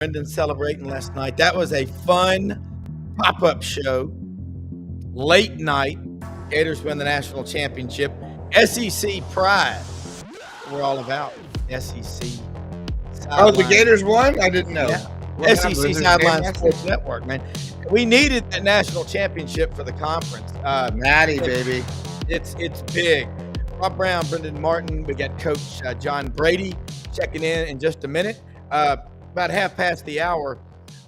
Brenden celebrating last night. That was a fun pop-up show. Late night. Gators win the national championship. SEC pride. We're all about SEC Oh, the Sidelines. Gators won? I didn't know. Yeah. What SEC happened? Sidelines Sports Network, man. We needed that national championship for the conference. Natty, baby. It's big. Rob Browne, Brenden Martin. We got Coach John Brady checking in just a minute. About half past the hour,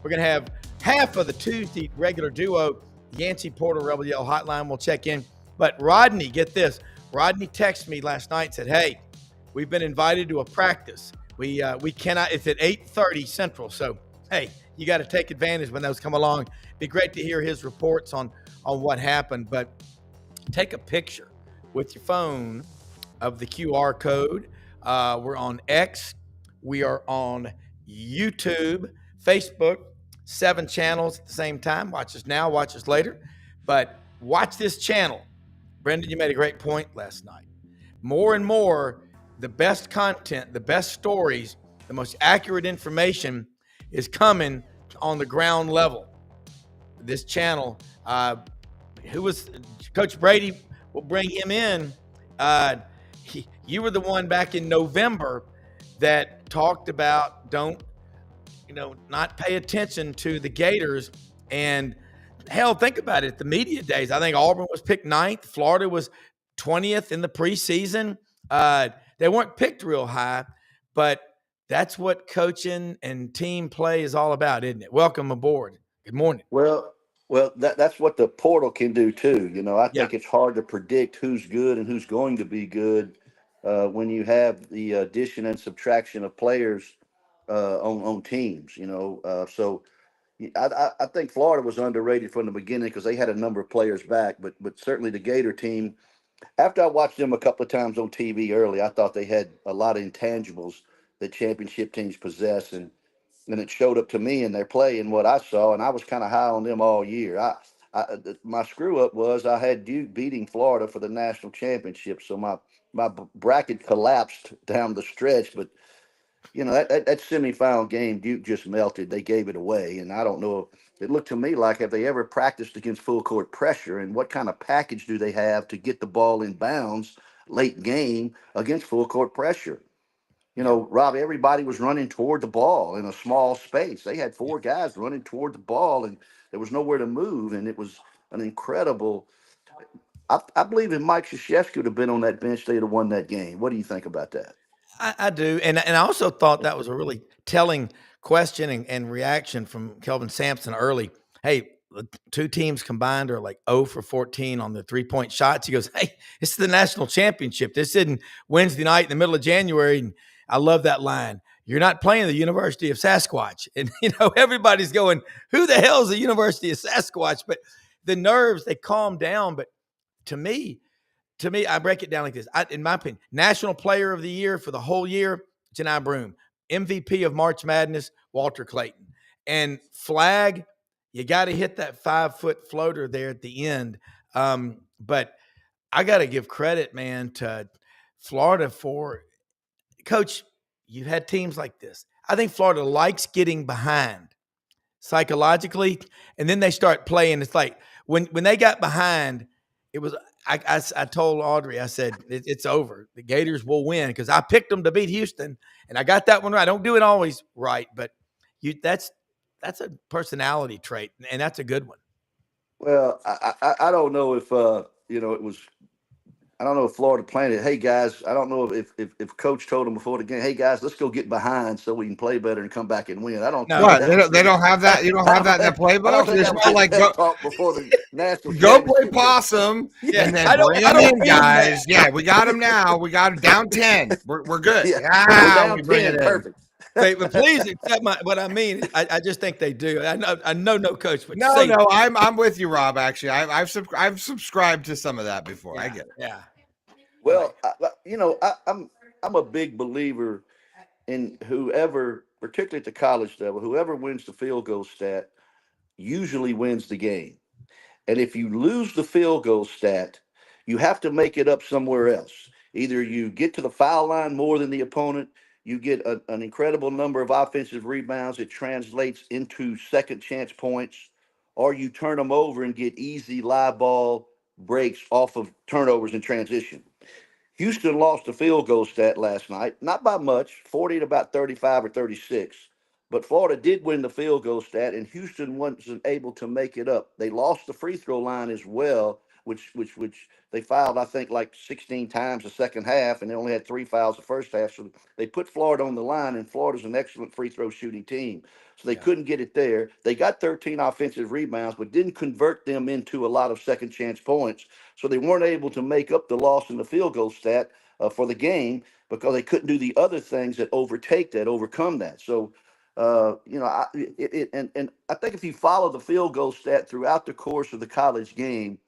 we're going to have half of the Tuesday regular duo, Yancy Porter, Yell Hotline will check in. But Rodney, get this. Rodney texted me last night and said, hey, we've been invited to a practice. We cannot, it's at 8:30 Central. So, hey, you got to take advantage when those come along. Be great to hear his reports on what happened. But take a picture with your phone of the QR code. We're on X. We are on YouTube, Facebook, 7 channels at the same time. Watch us now, watch us later. But watch this channel. Brenden, you made a great point last night. More and more, the best content, the best stories, the most accurate information is coming on the ground level. This channel, who was Coach Brady, will bring him in. You were the one back in November that talked about not pay attention to the Gators. And hell, think about it. The media days, I think Auburn was picked 9th. Florida was 20th in the preseason. They weren't picked real high, but that's what coaching and team play is all about, isn't it? Welcome aboard. Good morning. Well, that's what the portal can do too. I think it's hard to predict who's good and who's going to be good when you have the addition and subtraction of players on teams. So I think Florida was underrated from the beginning because they had a number of players back, but certainly the Gator team. After I watched them a couple of times on TV early, I thought they had a lot of intangibles that championship teams possess, and it showed up to me in their play and what I saw, and I was kind of high on them all year. My screw up was I had Duke beating Florida for the national championship, so my bracket collapsed down the stretch. But that semifinal game, Duke just melted. They gave it away, and I don't know. It looked to me like have they ever practiced against full court pressure, and what kind of package do they have to get the ball in bounds late game against full court pressure? Rob, everybody was running toward the ball in a small space. They had 4 guys running toward the ball, and there was nowhere to move, and it was an incredible. I believe if Mike Krzyzewski would have been on that bench, they'd have won that game. What do you think about that? I do. And I also thought that was a really telling question and reaction from Kelvin Sampson early. Hey, the 2 teams combined are like 0 for 14 on the 3-point shots. He goes, hey, it's the national championship. This isn't Wednesday night in the middle of January. And I love that line. You're not playing the University of Sasquatch. And, everybody's going, who the hell is the University of Sasquatch? But the nerves, they calm down. But to me, I break it down like this. In my opinion, National Player of the Year for the whole year, Janai Broome. MVP of March Madness, Walter Clayton. And flag, you got to hit that 5-foot floater there at the end. But I got to give credit, man, to Florida for – Coach, you've had teams like this. I think Florida likes getting behind psychologically, and then they start playing. It's like when they got behind, it was I told Audrey, I said, it's over. The Gators will win because I picked them to beat Houston, and I got that one right. I don't do it always right, but that's a personality trait, and that's a good one. Well, I don't know if it was. I don't know if Florida planned it. Hey guys, I don't know if Coach told them before the game. Hey guys, let's go get behind so we can play better and come back and win. I don't. No, what, they don't have that. You don't have that in the playbook. It's more like go before the national. Go play possum, and then bring them in, guys. Yeah, we got them now. We got them down 10. We're good. Yeah, we're down 10. Perfect. But please accept what I mean. I just think they do. I know no coach would no, say no. I'm with you, Rob. Actually, I've subscribed to some of that before. Yeah, I get it. Yeah. Well, I'm a big believer in whoever, particularly at the college level, whoever wins the field goal stat usually wins the game. And if you lose the field goal stat, you have to make it up somewhere else. Either you get to the foul line more than the opponent, you get an incredible number of offensive rebounds. It translates into second chance points, or you turn them over and get easy live ball breaks off of turnovers in transition. Houston lost the field goal stat last night, not by much, 40 to about 35 or 36. But Florida did win the field goal stat, and Houston wasn't able to make it up. They lost the free throw line as well, which they fouled, I think, like 16 times the second half, and they only had 3 fouls the first half. So they put Florida on the line, and Florida's an excellent free throw shooting team. So they couldn't get it there. They got 13 offensive rebounds, but didn't convert them into a lot of second chance points. So they weren't able to make up the loss in the field goal stat for the game because they couldn't do the other things that overcome that. So, and I think if you follow the field goal stat throughout the course of the college game,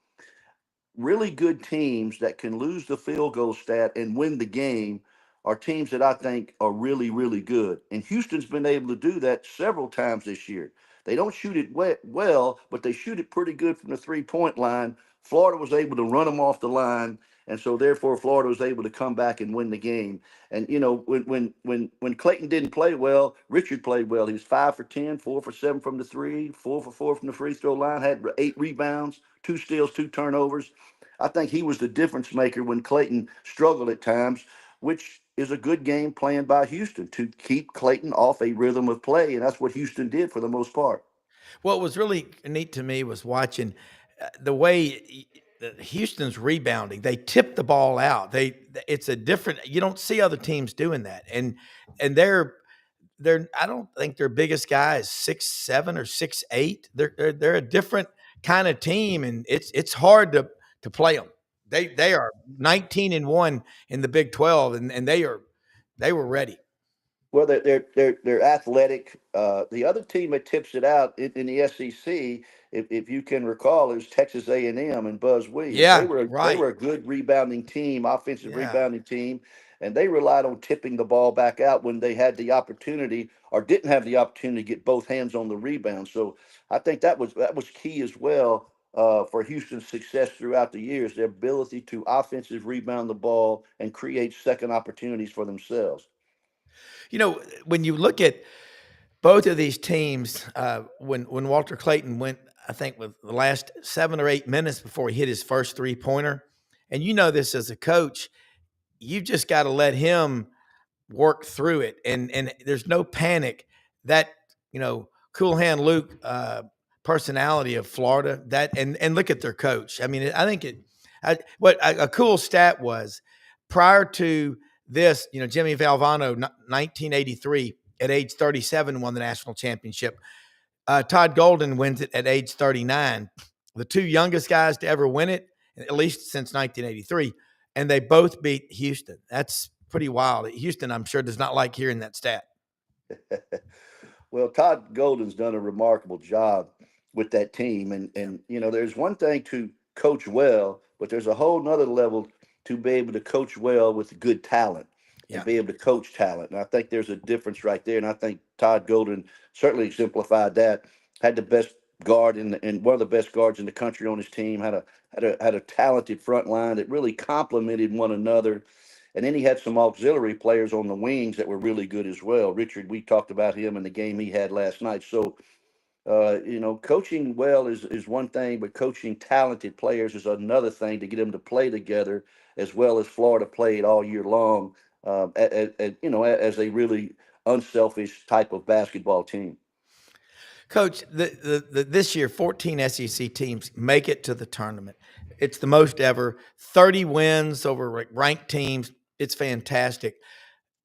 really good teams that can lose the field goal stat and win the game are teams that I think are really, really good. And Houston's been able to do that several times this year. They don't shoot it well, but they shoot it pretty good from the 3-point line. Florida was able to run them off the line, and so therefore Florida was able to come back and win the game. And when Clayton didn't play well, Richard played well. He was 5 for 10, 4 for 7 from the 3, 4 for 4 from the free throw line, had 8 rebounds, 2 steals, 2 turnovers. I think he was the difference maker when Clayton struggled at times, which is a good game plan by Houston to keep Clayton off a rhythm of play, and that's what Houston did for the most part. What was really neat to me was watching the way Houston's rebounding. They tip the ball out. It's a different. You don't see other teams doing that, and they're I don't think their biggest guy is 6'7" or 6'8". They're a different kind of team, and it's hard to play them. They are 19-1 in the Big 12, and they were ready. Well, they're athletic. The other team that tips it out in the SEC, if you can recall, is Texas A&M and Buzz Williams. Yeah, they right. were a good rebounding team, offensive Yeah. rebounding team, and they relied on tipping the ball back out when they had the opportunity or didn't have the opportunity to get both hands on the rebound. So I think that was key as well for Houston's success throughout the years, their ability to offensive rebound the ball and create second opportunities for themselves. When you look at both of these teams, when Walter Clayton went, I think, with the last 7 or 8 minutes before he hit his first 3-pointer, and you know this as a coach, you just got to let him work through it, and there's no panic. That cool hand Luke personality of Florida. That and look at their coach. I mean, I think what a cool stat was prior to this. Jimmy Valvano, 1983, at age 37, won the national championship. Todd Golden wins it at age 39. The two youngest guys to ever win it, at least since 1983, and they both beat Houston. That's pretty wild. Houston, I'm sure, does not like hearing that stat. Well, Todd Golden's done a remarkable job with that team. And there's one thing to coach well, but there's a whole nother level to be able to coach well with good talent and be able to coach talent. And I think there's a difference right there. And I think Todd Golden certainly exemplified that. Had the best guard and one of the best guards in the country on his team. Had a talented front line that really complemented one another. And then he had some auxiliary players on the wings that were really good as well. Richard, we talked about him in the game he had last night. So, coaching well is one thing, but coaching talented players is another thing to get them to play together as well as Florida played all year long, as a really unselfish type of basketball team. Coach, this year, 14 SEC teams make it to the tournament. It's the most ever. 30 wins over ranked teams. It's fantastic.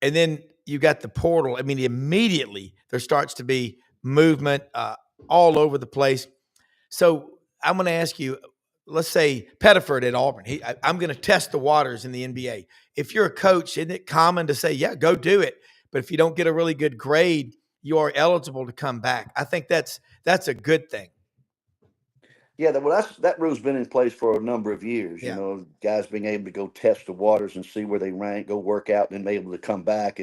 And then you got the portal. I mean, immediately there starts to be movement all over the place. So I'm going to ask you, let's say Pettiford at Auburn. I'm going to test the waters in the NBA. If you're a coach, isn't it common to say, yeah, go do it? But if you don't get a really good grade, you are eligible to come back. I think that's a good thing. Yeah, that rule's been in place for a number of years. Yeah. Guys being able to go test the waters and see where they rank, go work out, and then be able to come back.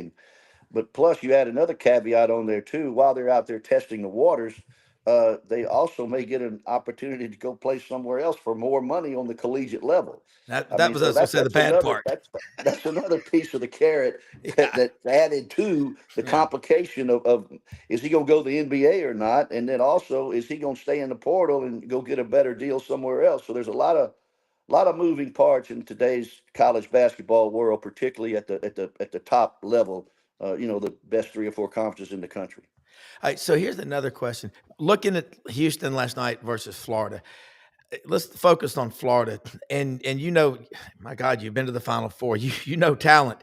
But plus, you add another caveat on there too. While they're out there testing the waters, they also may get an opportunity to go play somewhere else for more money on the collegiate level. I That mean, was so also the bad part. that's another piece of the carrot Yeah. that added to the Yeah. complication of is he going to go to the NBA or not, and then also is he going to stay in the portal and go get a better deal somewhere else. So there's a lot of moving parts in today's college basketball world, particularly at the top level. The best 3 or 4 conferences in the country. All right, so here's another question. Looking at Houston last night versus Florida, let's focus on Florida. And my God, you've been to the Final Four. You know talent.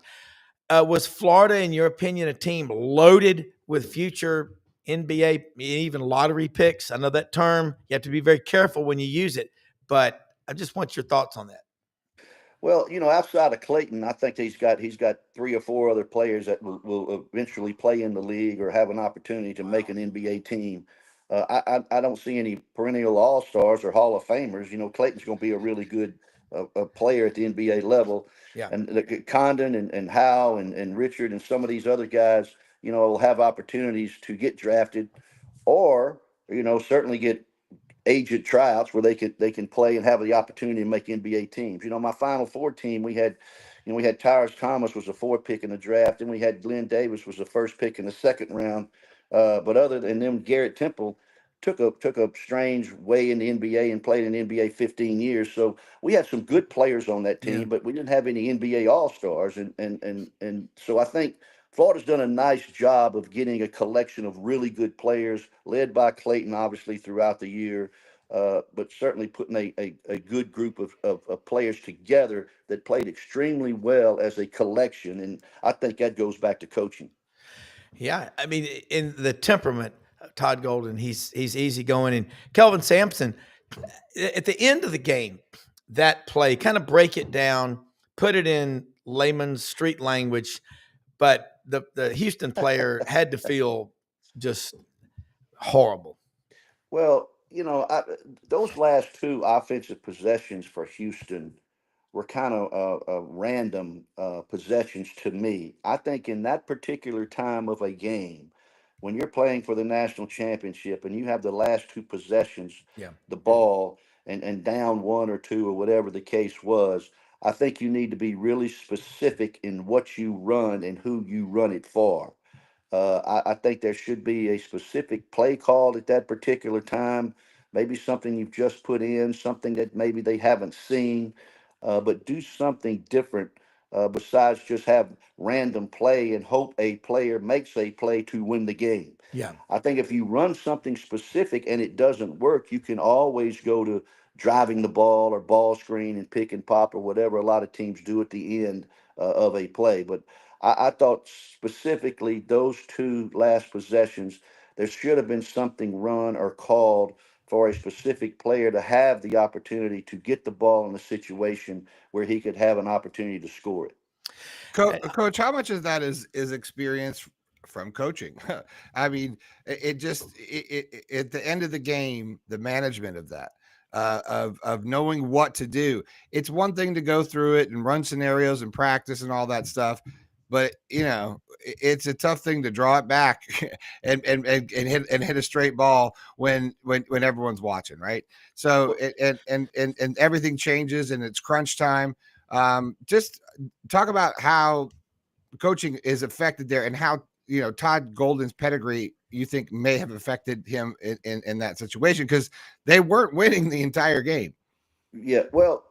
Was Florida, in your opinion, a team loaded with future NBA, even lottery picks? I know that term. You have to be very careful when you use it, but I just want your thoughts on that. Well, outside of Clayton, I think he's got 3 or 4 other players that will eventually play in the league or have an opportunity to make an NBA team. I don't see any perennial All Stars or Hall of Famers. Clayton's going to be a really good player at the NBA level, Yeah. and Condon and Howe and Richard and some of these other guys, will have opportunities to get drafted, or certainly get agent tryouts where they can play and have the opportunity to make NBA teams. My Final Four team, we had Tyrus Thomas was the 4th pick in the draft, and we had Glenn Davis was the 1st pick in the 2nd round. But other than them, Garrett Temple took a strange way in the NBA and played in the NBA 15 years. So we had some good players on that Yeah. team, but we didn't have any NBA All Stars, and so I think Florida's done a nice job of getting a collection of really good players, led by Clayton, obviously, throughout the year, but certainly putting a good group of players together that played extremely well as a collection. And I think that goes back to coaching. Yeah, I mean, in the temperament of Todd Golden, he's easygoing, and Kelvin Sampson. At the end of the game, that play, kind of break it down, put it in layman's street language, but the Houston player had to feel just horrible. Well, those last 2 offensive possessions for Houston were kind of random possessions to me. I think in that particular time of a game, when you're playing for the national championship and you have the last 2 possessions, Yeah. the ball, and down 1 or 2 or whatever the case was, I think you need to be really specific in what you run and who you run it for. I think there should be a specific play called at that particular time, maybe something you've just put in, something that maybe they haven't seen, but do something different besides just have random play and hope a player makes a play to win the game. Yeah. I think if you run something specific and it doesn't work, you can always go to driving the ball or ball screen and pick and pop or whatever a lot of teams do at the end of a play. But I thought specifically those 2 last possessions, there should have been something run or called for a specific player to have the opportunity to get the ball in a situation where he could have an opportunity to score it. Coach, how much of that is experience from coaching? I mean, it just at the end of the game, the management of that, of knowing what to do. It's one thing to go through it and run scenarios and practice and all that stuff, but it's a tough thing to draw it back and hit a straight ball when everyone's watching, right? So and everything changes and it's crunch time. Just talk about how coaching is affected there and how Todd Golden's pedigree you think may have affected him in that situation, because they weren't winning the entire game. Yeah, well,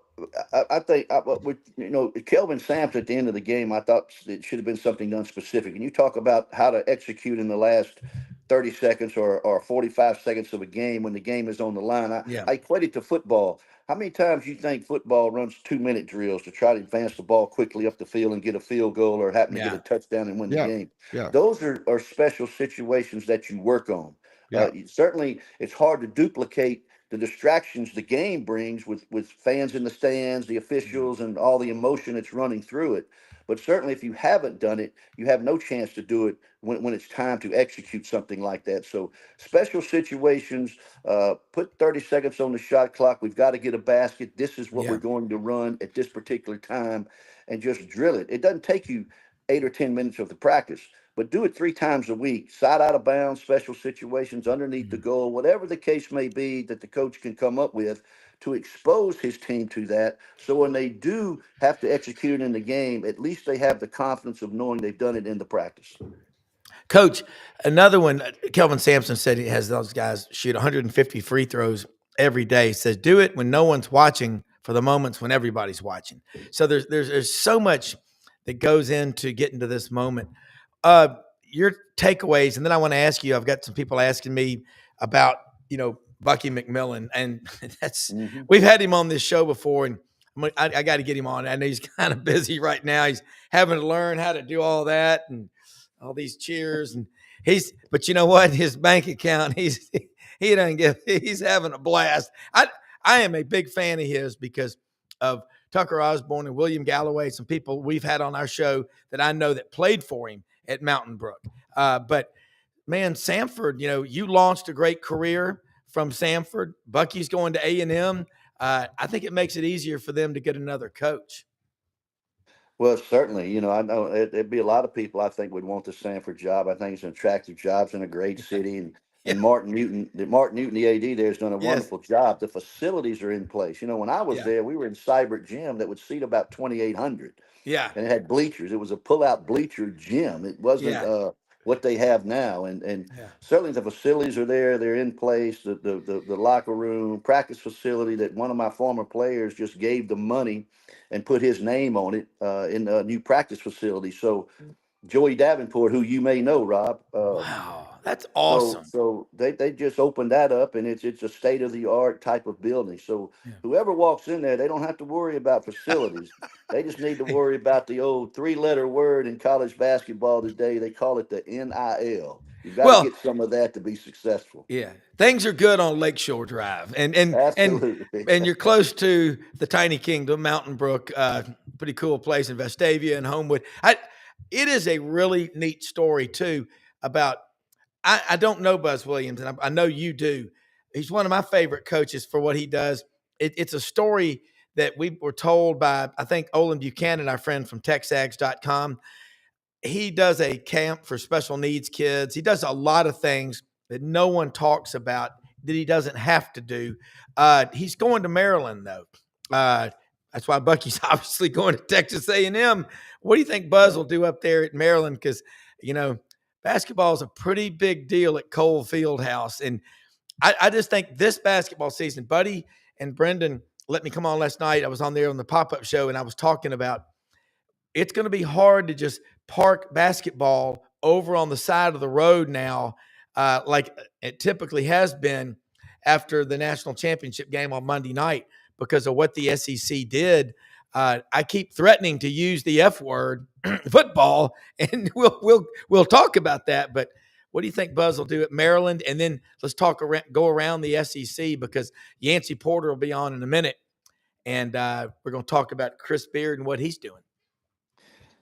I think with Kelvin Sampson at the end of the game, I thought it should have been something done specific. And you talk about how to execute in the last 30 seconds or 45 seconds of a game when the game is on the line. Yeah. I equate it to football. How many times you think football runs 2-minute drills to try to advance the ball quickly up the field and get a field goal or happen to get Yeah. a touchdown and win the game? Yeah. Those are special situations that you work on. Yeah. Certainly, it's hard to duplicate the distractions the game brings with fans in the stands, the officials, and all the emotion that's running through it. But certainly, if you haven't done it, you have no chance to do it when it's time to execute something like that. So, special situations, put 30 seconds on the shot clock. We've got to get a basket. This is what Yeah. we're going to run at this particular time, and just drill it. It doesn't take you 8 or 10 minutes of the practice, but do it 3 times a week, side out of bounds, special situations, underneath the goal, whatever the case may be that the coach can come up with to expose his team to that. So when they do have to execute it in the game, at least they have the confidence of knowing they've done it in the practice. Coach, another one, Kelvin Sampson said he has those guys shoot 150 free throws every day. He says, do it when no one's watching for the moments when everybody's watching. So there's so much that goes into getting to this moment. Your takeaways, and then I want to ask you, I've got some people asking me about, Bucky McMillan, and we've had him on this show before, and I got to get him on. I know he's kind of busy right now. He's having to learn how to do all that and all these cheers, and but you know what? His bank account, he doesn't he's having a blast. I am a big fan of his because of Tucker Osborne and William Galloway, some people we've had on our show that I know that played for him at Mountain Brook. But man, Samford, you launched a great career from Samford. Bucky's going to A&M. I think it makes it easier for them to get another coach. Well, certainly, I know it'd be a lot of people I think would want the Sanford job. I think it's an attractive job. It's in a great city, and Yeah. Martin Newton, the AD there, has done a Yes. wonderful job. The facilities are in place. When I was there, we were in Cybert Gym that would seat about 2,800, Yeah. and it had bleachers. It was a pull-out bleacher gym. It wasn't Yeah. what they have now, and Yeah. certainly the facilities are there. They're in place. The locker room, practice facility that one of my former players just gave the money and put his name on it in a new practice facility. So Joey Davenport, who you may know, Rob. Wow, that's awesome. So they just opened that up, and it's a state of the art type of building. So Yeah. whoever walks in there, they don't have to worry about facilities. They just need to worry about the old 3-letter word in college basketball today. They call it the NIL. You've got to Well, get some of that to be successful. yeah, things are good on Lakeshore Drive, Absolutely. and you're close to the tiny kingdom, Mountain Brook, pretty cool place in Vestavia and Homewood. It is a really neat story too about. I don't know Buzz Williams, and I know you do. He's one of my favorite coaches for what he does. It's a story that we were told by, I think, Olin Buchanan, our friend from TexAgs.com. He does a camp for special needs kids. He does a lot of things that no one talks about that he doesn't have to do. He's going to Maryland, though. That's why Bucky's obviously going to Texas A&M. What do you think Buzz will do up there at Maryland? Because, basketball is a pretty big deal at Cole Fieldhouse. And I just think this basketball season, Buddy and Brenden let me come on last night. I was on there on the pop-up show, and I was talking about it's going to be hard to just park basketball over on the side of the road now, like it typically has been after the national championship game on Monday night because of what the SEC did. I keep threatening to use the F word, football, and we'll talk about that. But what do you think Buzz will do at Maryland? And then let's go around the SEC because Yancy Porter will be on in a minute, and we're going to talk about Chris Beard and what he's doing.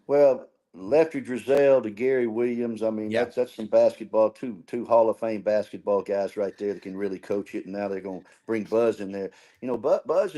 Well, Lefty Drizel to Gary Williams. I mean, Yeah. that's some basketball. Two Hall of Fame basketball guys right there that can really coach it. And now they're going to bring Buzz in there. Buzz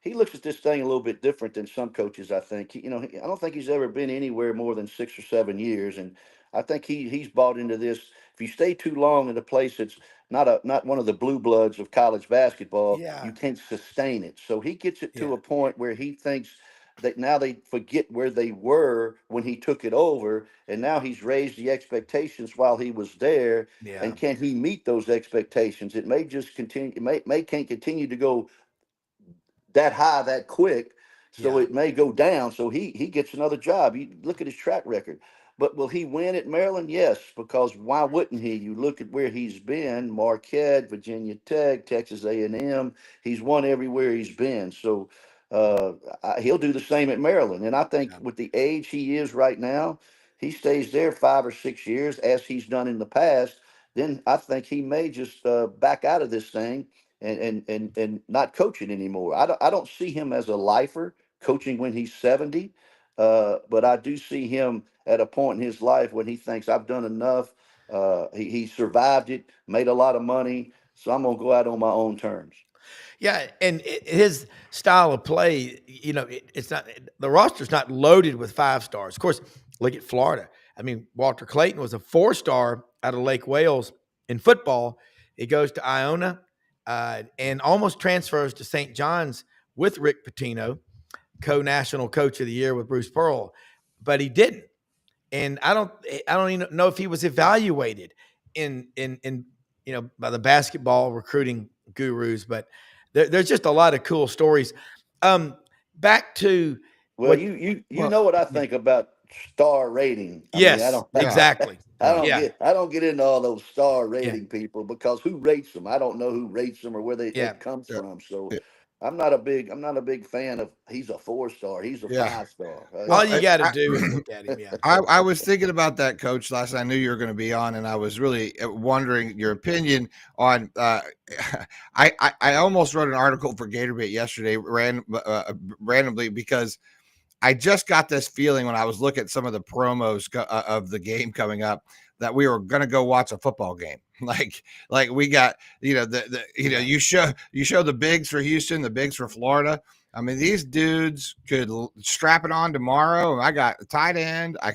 he looks at this thing a little bit different than some coaches. I think. I don't think he's ever been anywhere more than 6 or 7 years, and I think he's bought into this. If you stay too long in a place that's not one of the blue bloods of college basketball, you can't sustain it. So he gets it to a point where he thinks that now they forget where they were when he took it over, and now he's raised the expectations while he was there. Yeah. And can he meet those expectations? It may just continue. It may can't continue to go that high that quick, so it may go down. So he gets another job. You look at his track record. But will he win at Maryland? Yes, because why wouldn't he? You look at where he's been: Marquette, Virginia Tech, Texas A&M. He's won everywhere he's been. So he'll do the same at Maryland. And I think with the age he is right now, he stays there 5 or 6 years as he's done in the past. Then I think he may just back out of this thing and not coaching anymore. I don't see him as a lifer coaching when he's 70, but I do see him at a point in his life when he thinks I've done enough. He survived it, made a lot of money, so I'm gonna go out on my own terms. Yeah, and his style of play, it's not the roster's not loaded with 5 stars. Of course, Look at Florida. I mean, Walter Clayton was a 4-star out of Lake Wales in football. He goes to Iona and almost transfers to St. John's with Rick Pitino, co-national coach of the year with Bruce Pearl, but he didn't. And I don't even know if he was evaluated in by the basketball recruiting gurus, but there's just a lot of cool stories. Back to Well, you know what I think about star rating. I mean, I yes, don't exactly. Yeah. I don't get into all those star Yeah. rating people because who rates them? I don't know who rates them or where Yeah. it comes from. So Yeah. I'm not a big fan of he's a 4-star, he's a Yeah. 5-star. All Well, you got to do is look at him. Yeah. I was thinking about that, Coach. Last I knew you were going to be on, and I was really wondering your opinion on. I almost wrote an article for GatorBait yesterday, randomly, because I just got this feeling when I was looking at some of the promos of the game coming up that we were going to go watch a football game. Like we got, you show the bigs for Houston, the bigs for Florida. I mean, these dudes could strap it on tomorrow. I got a tight end. I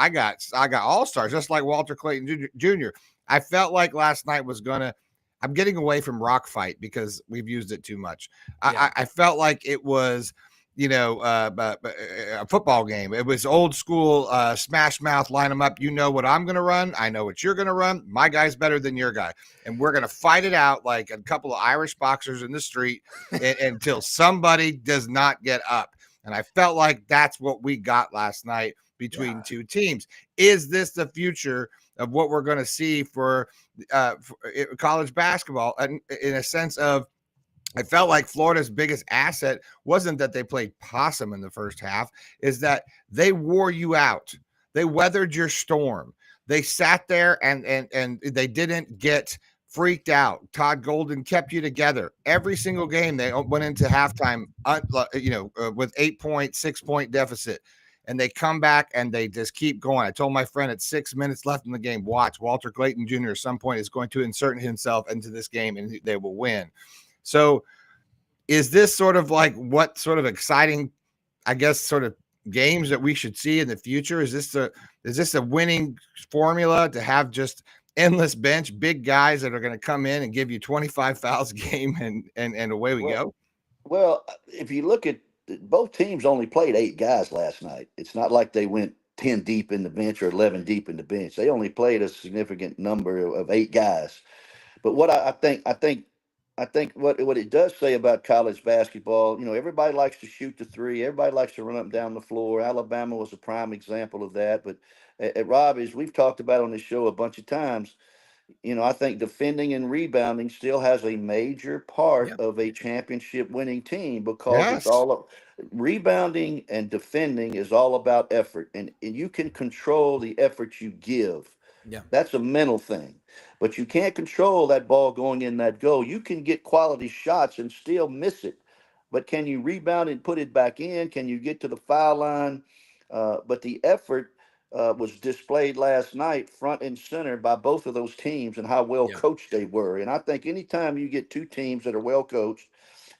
got all stars, just like Walter Clayton Jr. I felt like last night was gonna. I'm getting away from rock fight because we've used it too much. I felt like it was, a football game. It was old school, smash mouth, line them up. You know what I'm going to run. I know what you're going to run. My guy's better than your guy. And we're going to fight it out like a couple of Irish boxers in the street until somebody does not get up. And I felt like that's what we got last night between two teams. Is this the future of what we're going to see for college basketball? And in a sense of, I felt like Florida's biggest asset wasn't that they played possum in the first half, is that they wore you out. They weathered your storm. They sat there and they didn't get freaked out. Todd Golden kept you together. Every single game they went into halftime, with 6-point deficit. And they come back and they just keep going. I told my friend at 6 minutes left in the game, watch, Walter Clayton Jr. at some point is going to insert himself into this game and they will win. So is this sort of like what sort of exciting, I guess, sort of games that we should see in the future? Is this a winning formula to have just endless bench, big guys that are going to come in and give you 25 fouls a game and away we go? Well, if you look at both teams only played 8 guys last night. It's not like they went 10 deep in the bench or 11 deep in the bench. They only played a significant number of 8 guys. But what I think what it does say about college basketball, everybody likes to shoot the three. Everybody likes to run up and down the floor. Alabama was a prime example of that. But Rob, as we've talked about on this show a bunch of times, I think defending and rebounding still has a major part of a championship winning team because it's all rebounding and defending is all about effort. And you can control the effort you give. Yeah. That's a mental thing. But you can't control that ball going in that goal. You can get quality shots and still miss it. But can you rebound and put it back in? Can you get to the foul line? But the effort was displayed last night front and center by both of those teams and how well coached they were. And I think anytime you get two teams that are well coached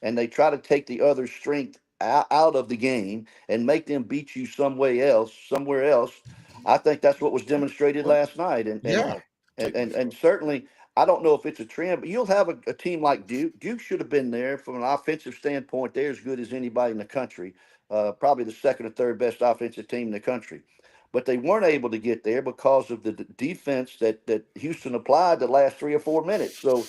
and they try to take the other's strength out of the game and make them beat you somewhere else, I think that's what was demonstrated last night. And certainly, I don't know if it's a trend, but you'll have a team like Duke. Duke should have been there from an offensive standpoint. They're as good as anybody in the country, probably the second or third best offensive team in the country. But they weren't able to get there because of the defense that Houston applied the last 3 or 4 minutes. So,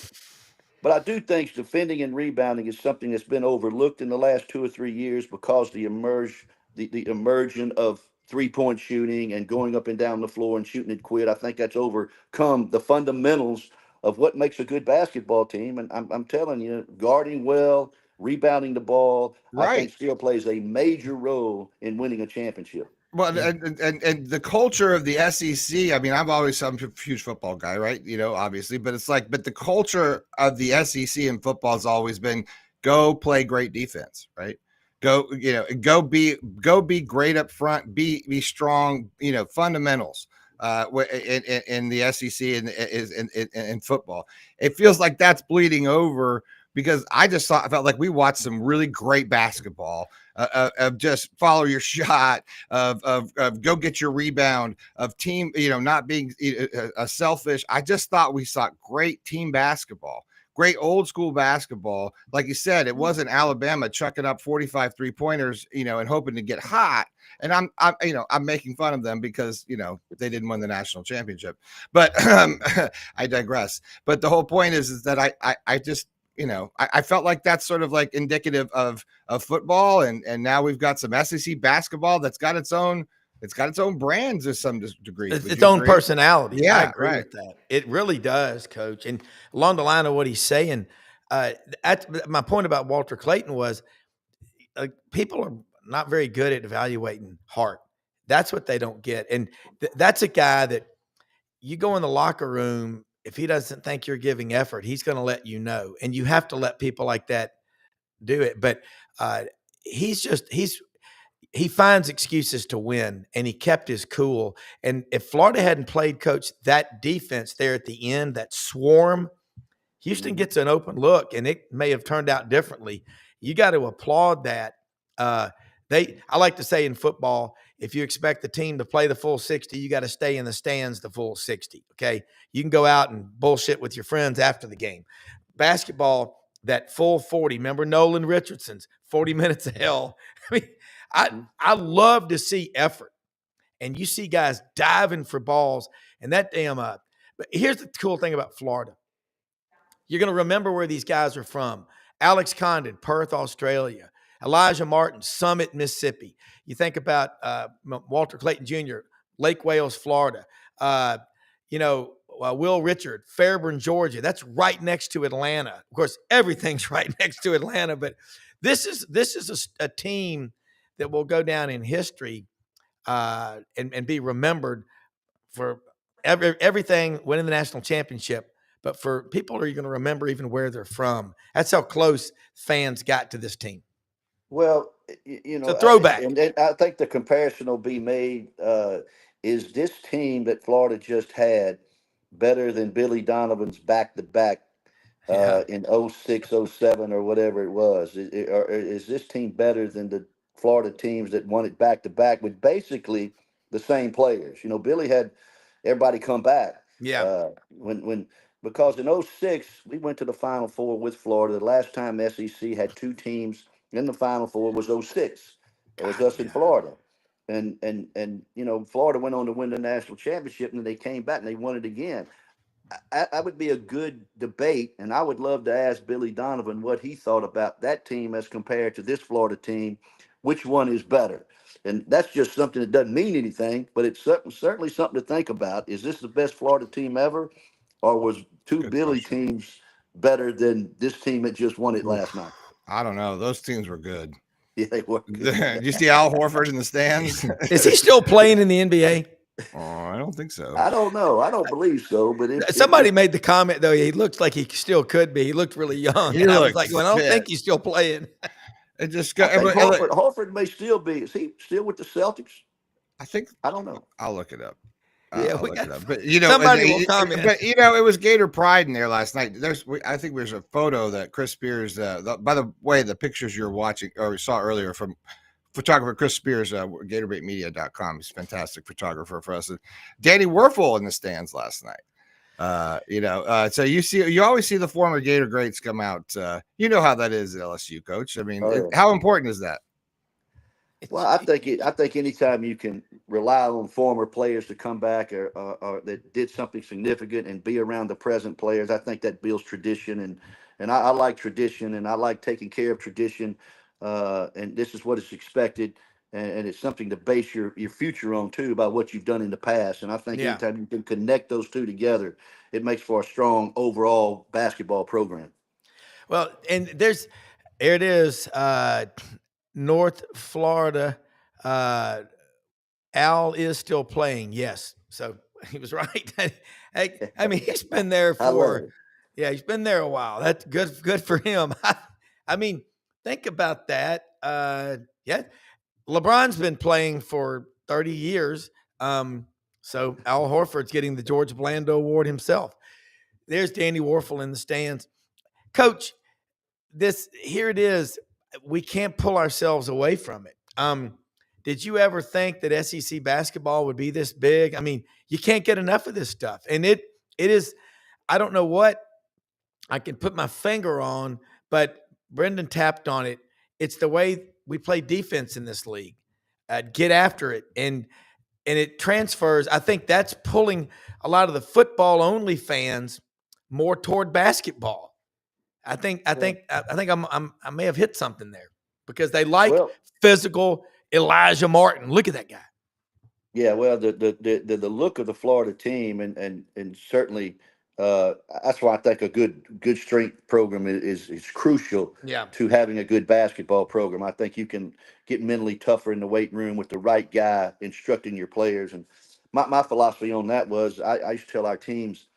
but I do think defending and rebounding is something that's been overlooked in the last 2 or 3 years because the emergence of 3-point shooting and going up and down the floor and shooting it quit. I think that's overcome the fundamentals of what makes a good basketball team. And I'm telling you, guarding well, rebounding the ball, I think still plays a major role in winning a championship. Well, and the culture of the SEC, I mean, I'm always a huge football guy, right? Obviously, but it's like, but the culture of the SEC in football has always been go play great defense, right? Go be great up front, be strong, fundamentals in the SEC and in football. It feels like that's bleeding over because I felt like we watched some really great basketball of just follow your shot, of go get your rebound, of team, not being selfish. I just thought we saw great team basketball. Great old school basketball. Like you said, it wasn't Alabama chucking up 45 3-pointers, and hoping to get hot. And I'm making fun of them because, they didn't win the national championship, but I digress. But the whole point is that I just, I felt like that's sort of like indicative of football. And now we've got some SEC basketball that's got its own brands to some degree. Its own personality. Yeah, I agree with that. It really does, Coach. And along the line of what he's saying, my point about Walter Clayton was people are not very good at evaluating heart. That's what they don't get. And that's a guy that you go in the locker room, if he doesn't think you're giving effort, he's going to let you know. And you have to let people like that do it. But he finds excuses to win, and he kept his cool. And if Florida hadn't played, Coach, that defense there at the end, that swarm, Houston gets an open look, and it may have turned out differently. You got to applaud that. I like to say in football, if you expect the team to play the full 60, you got to stay in the stands the full 60, okay? You can go out and bullshit with your friends after the game. Basketball, that full 40. Remember Nolan Richardson's 40 minutes of hell? I mean, I love to see effort, and you see guys diving for balls, and that damn up. But here's the cool thing about Florida. You're going to remember where these guys are from. Alex Condon, Perth, Australia. Elijah Martin, Summit, Mississippi. You think about Walter Clayton Jr., Lake Wales, Florida. Will Richard, Fairburn, Georgia. That's right next to Atlanta. Of course, everything's right next to Atlanta, but this is a team that will go down in history and be remembered for everything, winning the national championship. But for people who are going to remember even where they're from. That's how close fans got to this team. Well, it's a throwback. And I think the comparison will be made, is this team that Florida just had better than Billy Donovan's back-to-back in 06, 07 or whatever it was? Or is this team better than the Florida teams that won it back-to-back with basically the same players? Billy had everybody come back. Yeah. Because in 06, we went to the Final Four with Florida. The last time SEC had two teams in the Final Four was 06. It was us in Florida. And Florida went on to win the national championship, and they came back and they won it again. I would be a good debate, and I would love to ask Billy Donovan what he thought about that team as compared to this Florida team. Which one is better? And that's just something that doesn't mean anything, but it's certainly something to think about. Is this the best Florida team ever, or was two Billy teams better than this team that just won it last night? I don't know. Those teams were good. Yeah, they were good. Did you see Al Horford in the stands? Is he still playing in the NBA? Oh, I don't think so. I don't know. I don't believe so. But somebody made the comment, though, he looks like he still could be. He looked really young. I was like, well, I don't think he's still playing. It just Horford may still be. Is he still with the Celtics? I don't know. I'll look it up. Yeah, I'll look it up. But somebody will comment. But it was Gator Pride in there last night. I think there's a photo that Chris Spears. By the way, the pictures you're watching or saw earlier from photographer Chris Spears, GatorbaitMedia.com. He's a fantastic photographer for us. Danny Werfel in the stands last night. So you always see the former Gator greats come out. You know how that is at LSU, Coach. I mean, how important is that? Well, I think anytime you can rely on former players to come back or that did something significant and be around the present players, I think that builds tradition. And I like tradition, and I like taking care of tradition. And this is what is expected. And it's something to base your future on, too, about what you've done in the past. And I think anytime you can connect those two together, it makes for a strong overall basketball program. Well, and there it is. North Florida, Al is still playing. Yes. So he was right. I mean, he's been there he's been there a while. That's good for him. I mean, think about that. LeBron's been playing for 30 years. So Al Horford's getting the George Blando Award himself. There's Danny Werfel in the stands. Coach, here it is. We can't pull ourselves away from it. Did you ever think that SEC basketball would be this big? I mean, you can't get enough of this stuff. And it is, I don't know what I can put my finger on, but Brenden tapped on it. It's the way we play defense in this league. Get after it. And it transfers. I think that's pulling a lot of the football only fans more toward basketball. I think I may have hit something there because they like physical Elijah Martin. Look at that guy. Yeah, well, the look of the Florida team, and certainly that's why I think a good strength program is crucial. Yeah. To having a good basketball program. I think you can get mentally tougher in the weight room with the right guy instructing your players. And my philosophy on that was I used to tell our teams,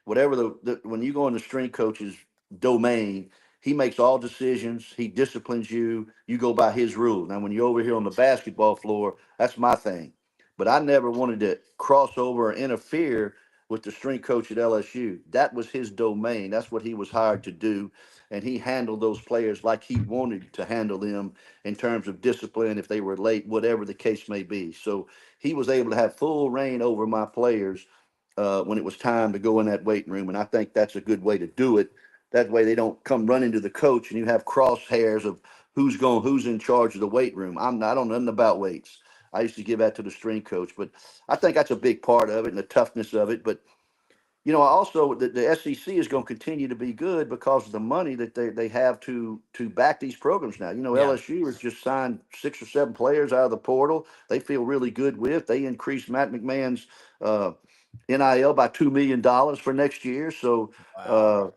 whatever when you go in the strength coach's domain, he makes all decisions. He disciplines you. You go by his rules. Now, when you're over here on the basketball floor, that's my thing. But I never wanted to cross over or interfere with the strength coach at LSU. That was his domain. That's what he was hired to do. And he handled those players like he wanted to handle them in terms of discipline, if they were late, whatever the case may be. So he was able to have full reign over my players when it was time to go in that weight room. And I think that's a good way to do it. That way they don't come running to the coach and you have crosshairs of who's in charge of the weight room. I don't know nothing about weights. I used to give that to the strength coach, but I think that's a big part of it and the toughness of it. But, also the SEC is going to continue to be good because of the money that they have to back these programs now. LSU has just signed 6 or 7 players out of the portal. They feel really good with. They increased Matt McMahon's NIL by $2 million for next year. So, Wow.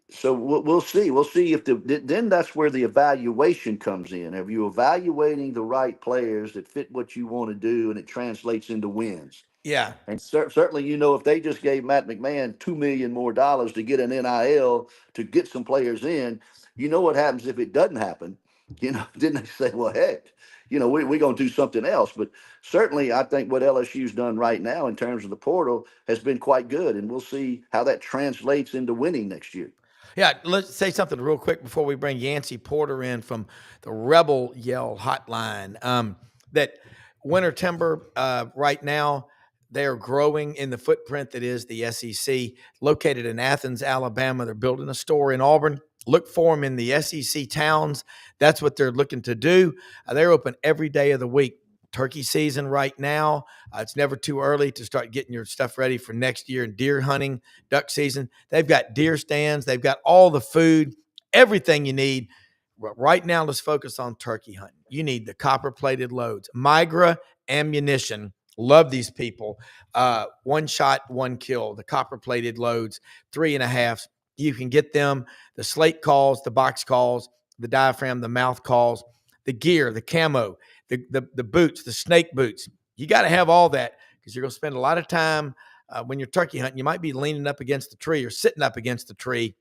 So we'll see. We'll see if then that's where the evaluation comes in. Are you evaluating the right players that fit what you want to do, and it translates into wins? Yeah. And certainly, if they just gave Matt McMahon $2 million more to get an NIL to get some players in, what happens if it doesn't happen? Then they say, well, heck, we're going to do something else. But certainly, I think what LSU's done right now in terms of the portal has been quite good, and we'll see how that translates into winning next year. Yeah, let's say something real quick before we bring Yancy Porter in from the Rebel Yell Hotline. That Winter Timber right now, they are growing in the footprint that is the SEC, located in Athens, Alabama. They're building a store in Auburn. Look for them in the SEC towns. That's what they're looking to do. They're open every day of the week. Turkey season right now. It's never too early to start getting your stuff ready for next year and deer hunting, duck season. They've got deer stands. They've got all the food, everything you need. Right now, let's focus on turkey hunting. You need the copper-plated loads. Migra Ammunition. Love these people. One shot, one kill. The copper-plated loads, 3.5. You can get them. The slate calls, the box calls, the diaphragm, the mouth calls, the gear, the camo, the boots, the snake boots. You got to have all that because you're going to spend a lot of time when you're turkey hunting. You might be leaning up against the tree or sitting up against the tree,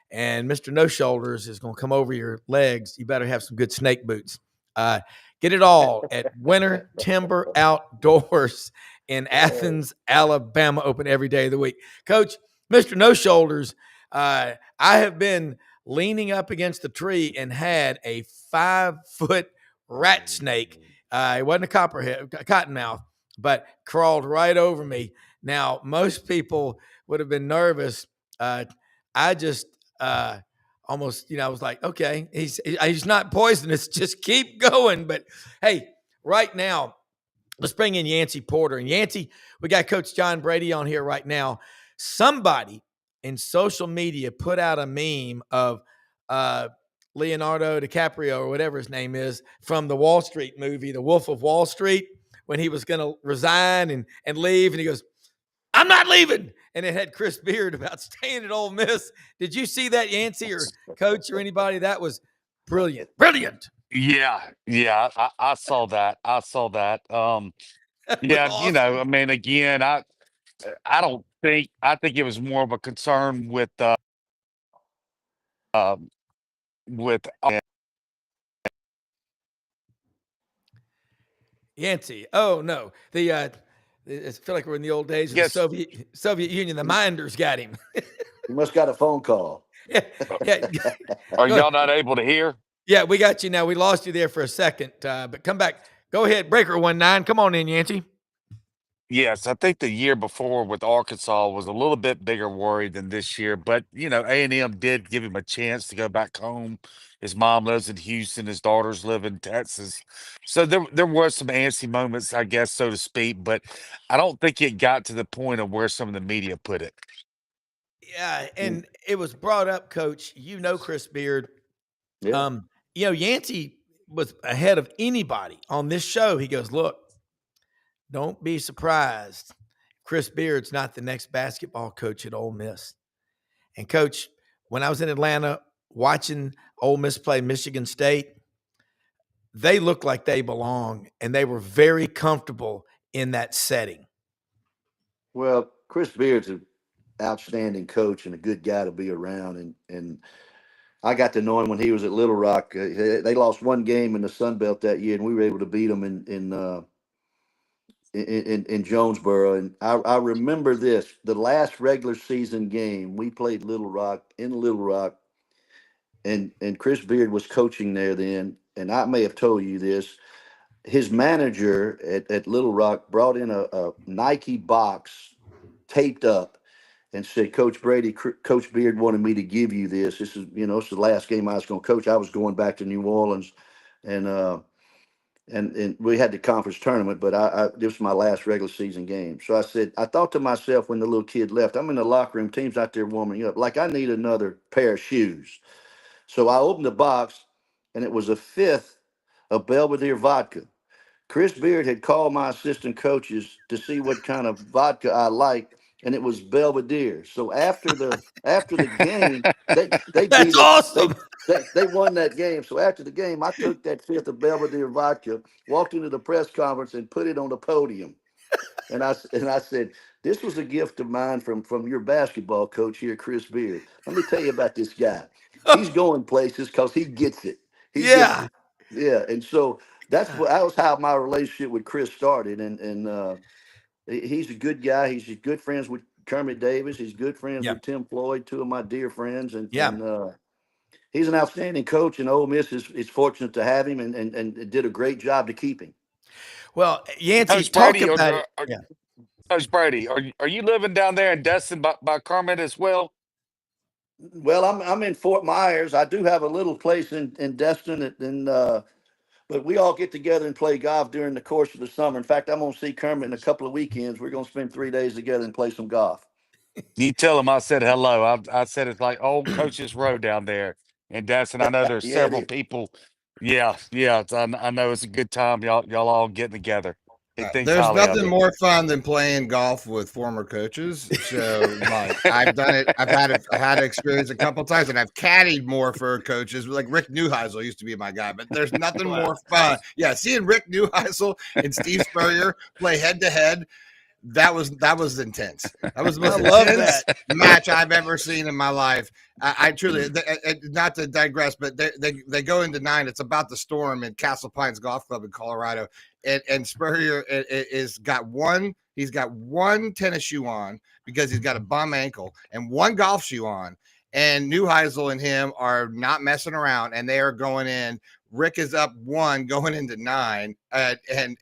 and Mr. No Shoulders is going to come over your legs. You better have some good snake boots. Get it all at Winter Timber Outdoors in Athens, Alabama, open every day of the week. Coach, Mr. No Shoulders, I have been leaning up against the tree and had a 5-foot rat snake. It wasn't a cottonmouth, but crawled right over me. Now, most people would have been nervous. I just almost, I was like, okay, he's not poisonous. Just keep going. But hey, right now, let's bring in Yancy Porter. And Yancy, we got Coach John Brady on here right now. Somebody in social media put out a meme of Leonardo DiCaprio or whatever his name is from the Wall Street movie, The Wolf of Wall Street, when he was going to resign and leave. And he goes, I'm not leaving. And it had Chris Beard about staying at Ole Miss. Did you see that, Yancy, or Coach, or anybody? That was brilliant. Brilliant. Yeah, I saw that. I saw that. Yeah, Awesome. I mean, again, I think it was more of a concern with with Yancy. Oh no. I feel like we're in the old days of the yes, Soviet Union. The Minders got him. You must got a phone call. Yeah. Are Go y'all ahead. not able to hear? Yeah, we got you now. We lost you there for a second, but come back. Go ahead, Breaker 19. Come on in, Yancy. Yes, I think the year before with Arkansas was a little bit bigger worry than this year, but A&M did give him a chance to go back home. His mom lives in Houston, his daughters live in Texas. So there were some antsy moments, I guess, so to speak, but I don't think it got to the point of where some of the media put it. Yeah, Mm, and it was brought up, Coach. Chris Beard. yeah. Yancey was ahead of anybody on this show. He goes, look, don't be surprised. Chris Beard's not the next basketball coach at Ole Miss. And Coach, when I was in Atlanta watching Ole Miss play Michigan State, they looked like they belong and they were very comfortable in that setting. Well, Chris Beard's an outstanding coach and a good guy to be around, and I got to know him when he was at Little Rock. They lost one game in the Sun Belt that year, and we were able to beat them in Jonesboro. And I remember this: the last regular season game we played Little Rock in Little Rock, and Chris Beard was coaching there then. And I may have told you this. His manager at Little Rock brought in a Nike box taped up and said, Coach Brady, Coach Beard wanted me to give you this. It's the last game I was going to coach. I was going back to New Orleans, and and we had the conference tournament, but this was my last regular season game. So I thought to myself when the little kid left, I'm in the locker room, team's out there warming up, like I need another pair of shoes. So I opened the box, and it was a fifth of Belvedere vodka. Chris Beard had called my assistant coaches to see what kind of vodka I liked, and it was Belvedere. So after the game, they That's beat us. awesome. They won that game. So after the game, I took that fifth of Belvedere vodka, walked into the press conference, and put it on the podium. And I said, this was a gift of mine from your basketball coach here, Chris Beard. Let me tell you about this guy. He's going places because he gets it. He gets Yeah. it. Yeah, and so that was how my relationship with Chris started. And he's a good guy. He's good friends with Kermit Davis. He's good friends Yeah. with Tim Floyd, two of my dear friends. And Yeah. he's an outstanding coach, and Ole Miss is fortunate to have him, and did a great job to keep him. Well, Yancey, Coach talk Brady, about it. Yeah. Coach Brady, are you living down there in Destin by Kermit as well? Well, I'm in Fort Myers. I do have a little place in Destin, but we all get together and play golf during the course of the summer. In fact, I'm going to see Kermit in a couple of weekends. We're going to spend 3 days together and play some golf. You tell him I said hello. I said it's like old Coach's Road down there in Destin. I know there's Yeah, it several is. people. Yeah, yeah. I know it's a good time. Y'all all getting together. He thinks There's highly of nothing you. more fun than playing golf with former coaches. So, like, I've done it. I had experience a couple times, and I've caddied more for coaches. Like Rick Neuheisel used to be my guy, but there's nothing more fun. Yeah, seeing Rick Neuheisel and Steve Spurrier play head to head. That was intense. That was the I most love intense that. match I've ever seen in my life. I truly, not to digress, but they go into 9. It's about the storm at Castle Pines Golf Club in Colorado, and Spurrier is got one. He's got one tennis shoe on because he's got a bum ankle, and one golf shoe on. And Neuheisel and him are not messing around, and they are going in. Rick is up 1 going into 9, and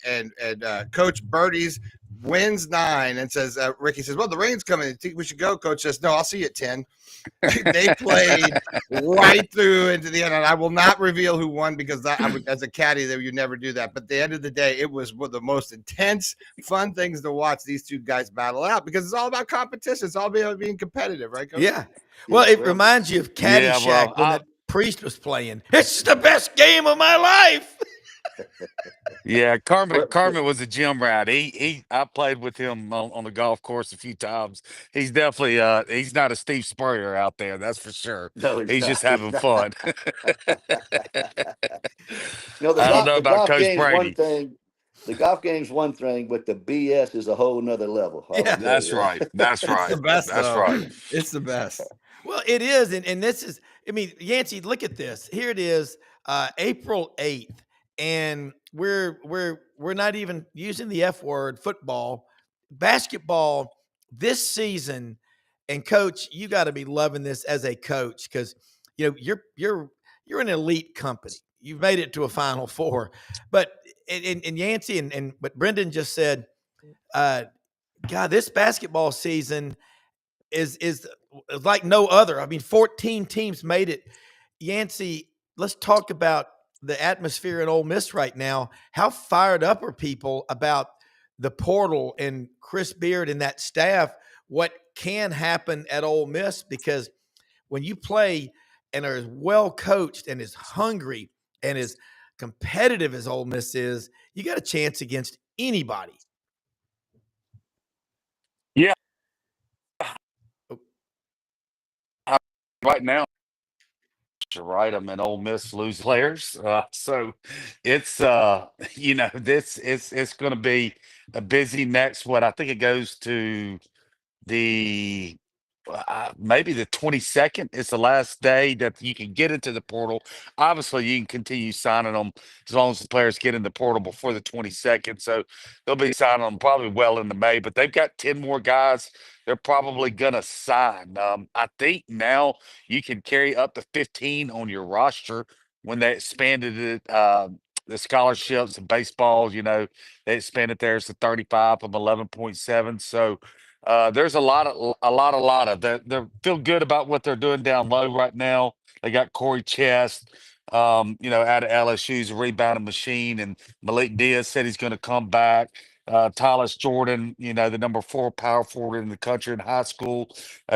Coach Birdie's wins 9 and says, Ricky says, well, the rain's coming. Think we should go? Coach says, no, I'll see you at 10. They played right through into the end. And I will not reveal who won because as a caddy, you never do that. But at the end of the day, it was one of the most intense, fun things to watch these two guys battle out because it's all about competition. It's all about being competitive, right, Coach? Yeah. Yeah. Well, it Well, reminds you of Yeah, Caddyshack well, when that priest was playing. It's the best game of my life. yeah. Kermit well, Kermit was a gym rat. I played with him on the golf course a few times. He's definitely he's not a Steve Spurrier out there, that's for sure. no, he's He's not. just He's having not. fun. No, the I don't golf know the about golf Coach game's one Brady. thing. The golf game's one thing, but the BS is a whole nother level. I'll Yeah. tell That's you right. That's It's the right. best, That's though. right. It's the best. Well, it is. And this is, I mean, Yancey, look at this. Here it is, April 8th. And we're not even using the F word, football. Basketball this season And Coach, you got to be loving this as a coach because you're an elite company. You've made it to a Final Four, but and Yancy and what Brenden just said, God, this basketball season is like no other. I mean, 14 teams made it. Yancy, let's talk about the atmosphere in Ole Miss right now. How fired up are people about the portal and Chris Beard and that staff? What can happen at Ole Miss? Because when you play and are as well coached and as hungry and as competitive as Ole Miss is, you got a chance against anybody. Yeah, Oh, right now, you're right. I'm in Ole Miss lose players, so it's this it's going to be a busy next. What I think it goes to the maybe the 22nd is the last day that you can get into the portal. Obviously, you can continue signing them as long as the players get in the portal before the 22nd. So they'll be signing them probably well into May, but they've got 10 more guys they're probably going to sign. I think now you can carry up to 15 on your roster when they expanded it. The scholarships and baseball, they expanded theirs to 35 from 11.7. So there's a lot of that. They feel good about what they're doing down low right now. They got Corey Chest, out of LSU's a rebounding machine, and Malik Diaz said he's going to come back. Tyler Jordan, the number 4 power forward in the country in high school,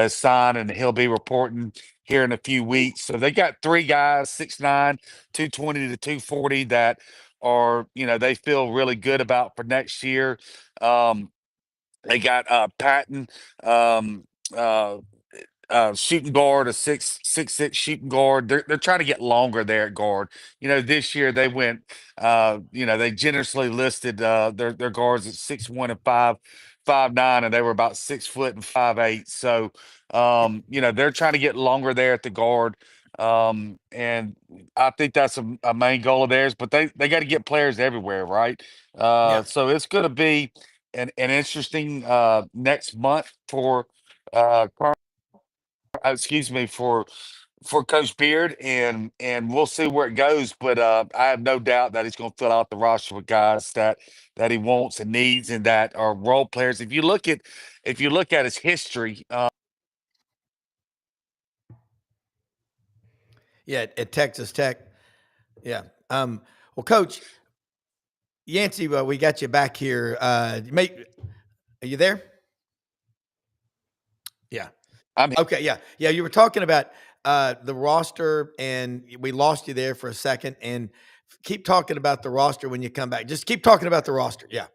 signed, and he'll be reporting here in a few weeks. So they got 3 guys, 6'9", 220 to 240 that are, they feel really good about for next year. They got Patton, um, uh, shooting guard, a 6'6" shooting guard. They're trying to get longer there at guard. This year they went. They generously listed their guards at 6'1" and 5'9", and they were about 6 foot and 5'8". So they're trying to get longer there at the guard. And I think that's a main goal of theirs. But they got to get players everywhere, right? yeah. So it's going to be an interesting next month for excuse me, for Coach Beard, and we'll see where it goes. But I have no doubt that he's going to fill out the roster with guys that he wants and needs and that are role players. If you look at his history, Yeah, at Texas Tech. Yeah. Well, Coach Yancy, we got you back here. Are you there? Yeah. I'm Okay. Yeah. Yeah. You were talking about the roster, and we lost you there for a second. And keep talking about the roster when you come back. Just keep talking about the roster. Yeah.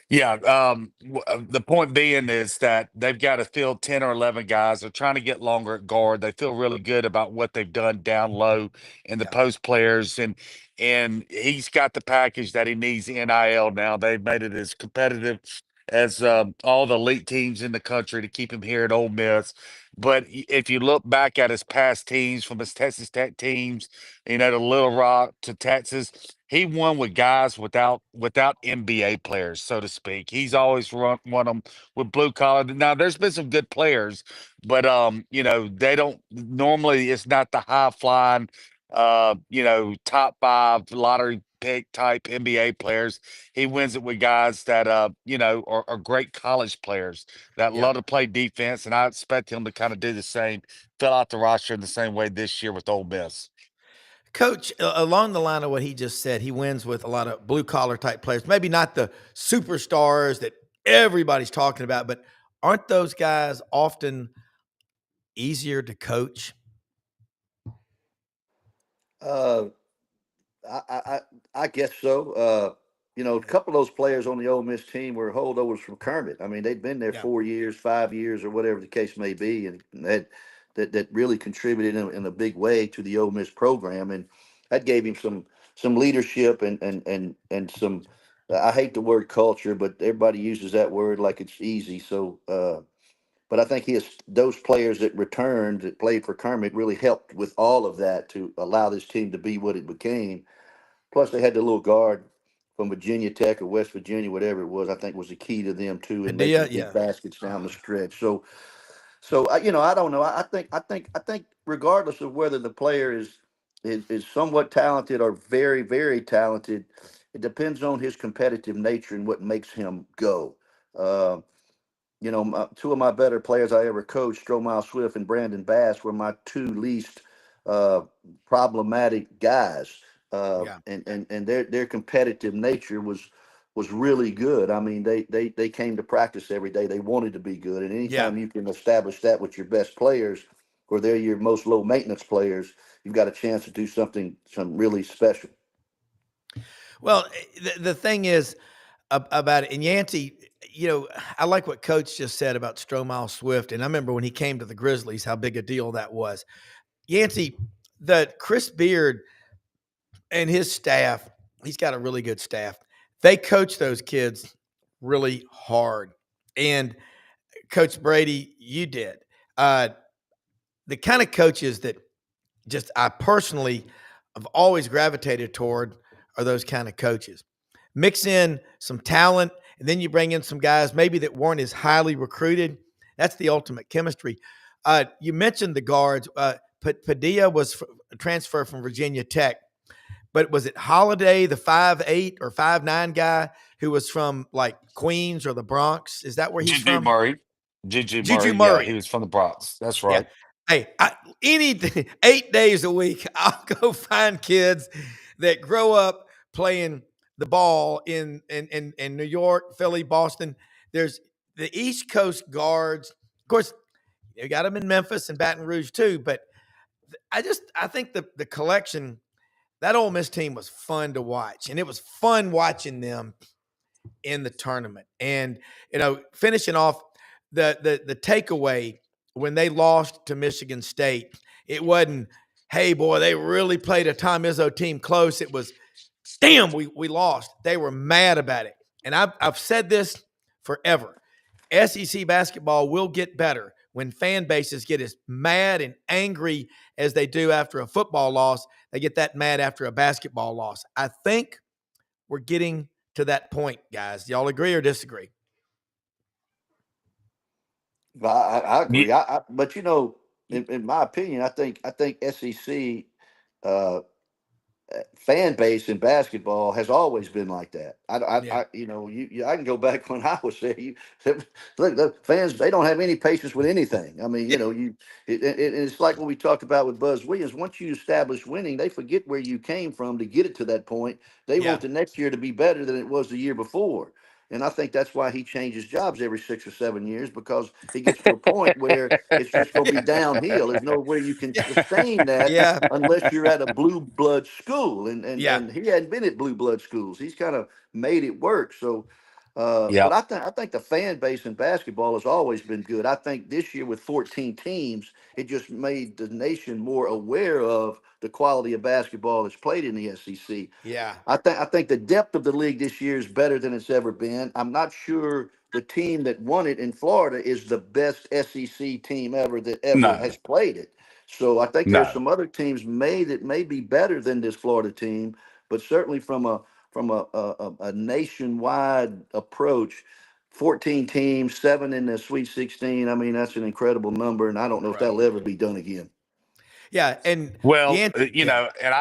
Yeah, the point being is that they've got to field 10 or 11 guys. They're trying to get longer at guard. They feel really good about what they've done down low in the Yeah. post players, and he's got the package that he needs. NIL now. They've made it as competitive as all the elite teams in the country to keep him here at Ole Miss. But if you look back at his past teams, from his Texas Tech teams, to Little Rock to Texas, he won with guys without NBA players, so to speak. He's always won them with blue collar. Now, there's been some good players, but they don't normally. It's not the high flying, top 5 lottery pick type NBA players. He wins it with guys that are great college players that Yeah. love to play defense, and I expect him to kind of do the same, fill out the roster in the same way this year with Ole Miss. Coach, along the line of what he just said, he wins with a lot of blue collar type players. Maybe not the superstars that everybody's talking about, but aren't those guys often easier to coach? Uh, I, I I I guess so. A couple of those players on the Ole Miss team were holdovers from Kermit. I mean, they'd been there Yeah. 4 years, 5 years, or whatever the case may be, and that really contributed in a big way to the Ole Miss program, and that gave him some leadership and some. I hate the word culture, but everybody uses that word like it's easy. So, but I think those players that returned that played for Kermit really helped with all of that to allow this team to be what it became. Plus, they had the little guard from Virginia Tech or West Virginia, whatever it was, I think was the key to them too in Padilla, making big yeah. baskets down the stretch. So I don't know. I think regardless of whether the player is somewhat talented or very, very talented, it depends on his competitive nature and what makes him go. Uh, two of my better players I ever coached, Stromile Swift and Brandon Bass, were my two least uh, problematic guys, Yeah. and their competitive nature was really good. I mean, they came to practice every day. They wanted to be good, and Yeah. anytime you can establish that with your best players, or they're your most low maintenance players, you've got a chance to do some really special. Well, the thing is about it, and Yancey, I like what Coach just said about Stromile Swift, and I remember when he came to the Grizzlies, how big a deal that was. Yancey, the Chris Beard and his staff, he's got a really good staff. They coach those kids really hard, and Coach Brady, you did. Uh, the kind of coaches that just I personally have always gravitated toward are those kind of coaches. Mix in some talent, and then you bring in some guys maybe that weren't as highly recruited. That's the ultimate chemistry. You mentioned the guards. Padilla was a transfer from Virginia Tech, but was it Holiday, the 5'8" or 5'9" guy who was from like Queens or the Bronx? Is that where he's Juju from? Murray. Juju Juju Murray. Yeah, Murray. he was from the Bronx. That's Yeah. right. Hey, any 8 days a week, I'll go find kids that grow up playing the ball in New York, Philly, Boston. There's the East Coast guards. Of course, you got them in Memphis and Baton Rouge too. But I think the collection, that Ole Miss team was fun to watch, and it was fun watching them in the tournament. And finishing off the takeaway when they lost to Michigan State, it wasn't, hey boy, they really played a Tom Izzo team close. It was, damn, we lost. They were mad about it. And I've said this forever. SEC basketball will get better when fan bases get as mad and angry as they do after a football loss. They get that mad after a basketball loss. I think we're getting to that point, guys. Y'all agree or disagree? I agree. Ye- But in my opinion, I think SEC uh, fan base in basketball has always been like that. Yeah. I can go back when I was there. Look, the fans, they don't have any patience with anything. I mean, it's like what we talked about with Buzz Williams. Once you establish winning, they forget where you came from to get it to that point. They Yeah. want the next year to be better than it was the year before. And I think that's why he changes jobs every 6 or 7 years, because he gets to a point where it's just going to be downhill. There's no way you can sustain that Yeah. unless you're at a blue blood school. And and Yeah. and he hadn't been at blue blood schools. He's kind of made it work. So, Yeah. but I think the fan base in basketball has always been good. I think this year with 14 teams, it just made the nation more aware of the quality of basketball that's played in the SEC. Yeah. I think the depth of the league this year is better than it's ever been. I'm not sure the team that won it in Florida is the best SEC team ever that ever No. has played it. So I think there's No. some other teams that may be better than this Florida team, but certainly from a nationwide approach, 14 teams, seven in the Sweet 16. I mean, that's an incredible number, and I don't know if that'll Incredible. ever be done again. Yeah. And Well, Yancey, yeah. and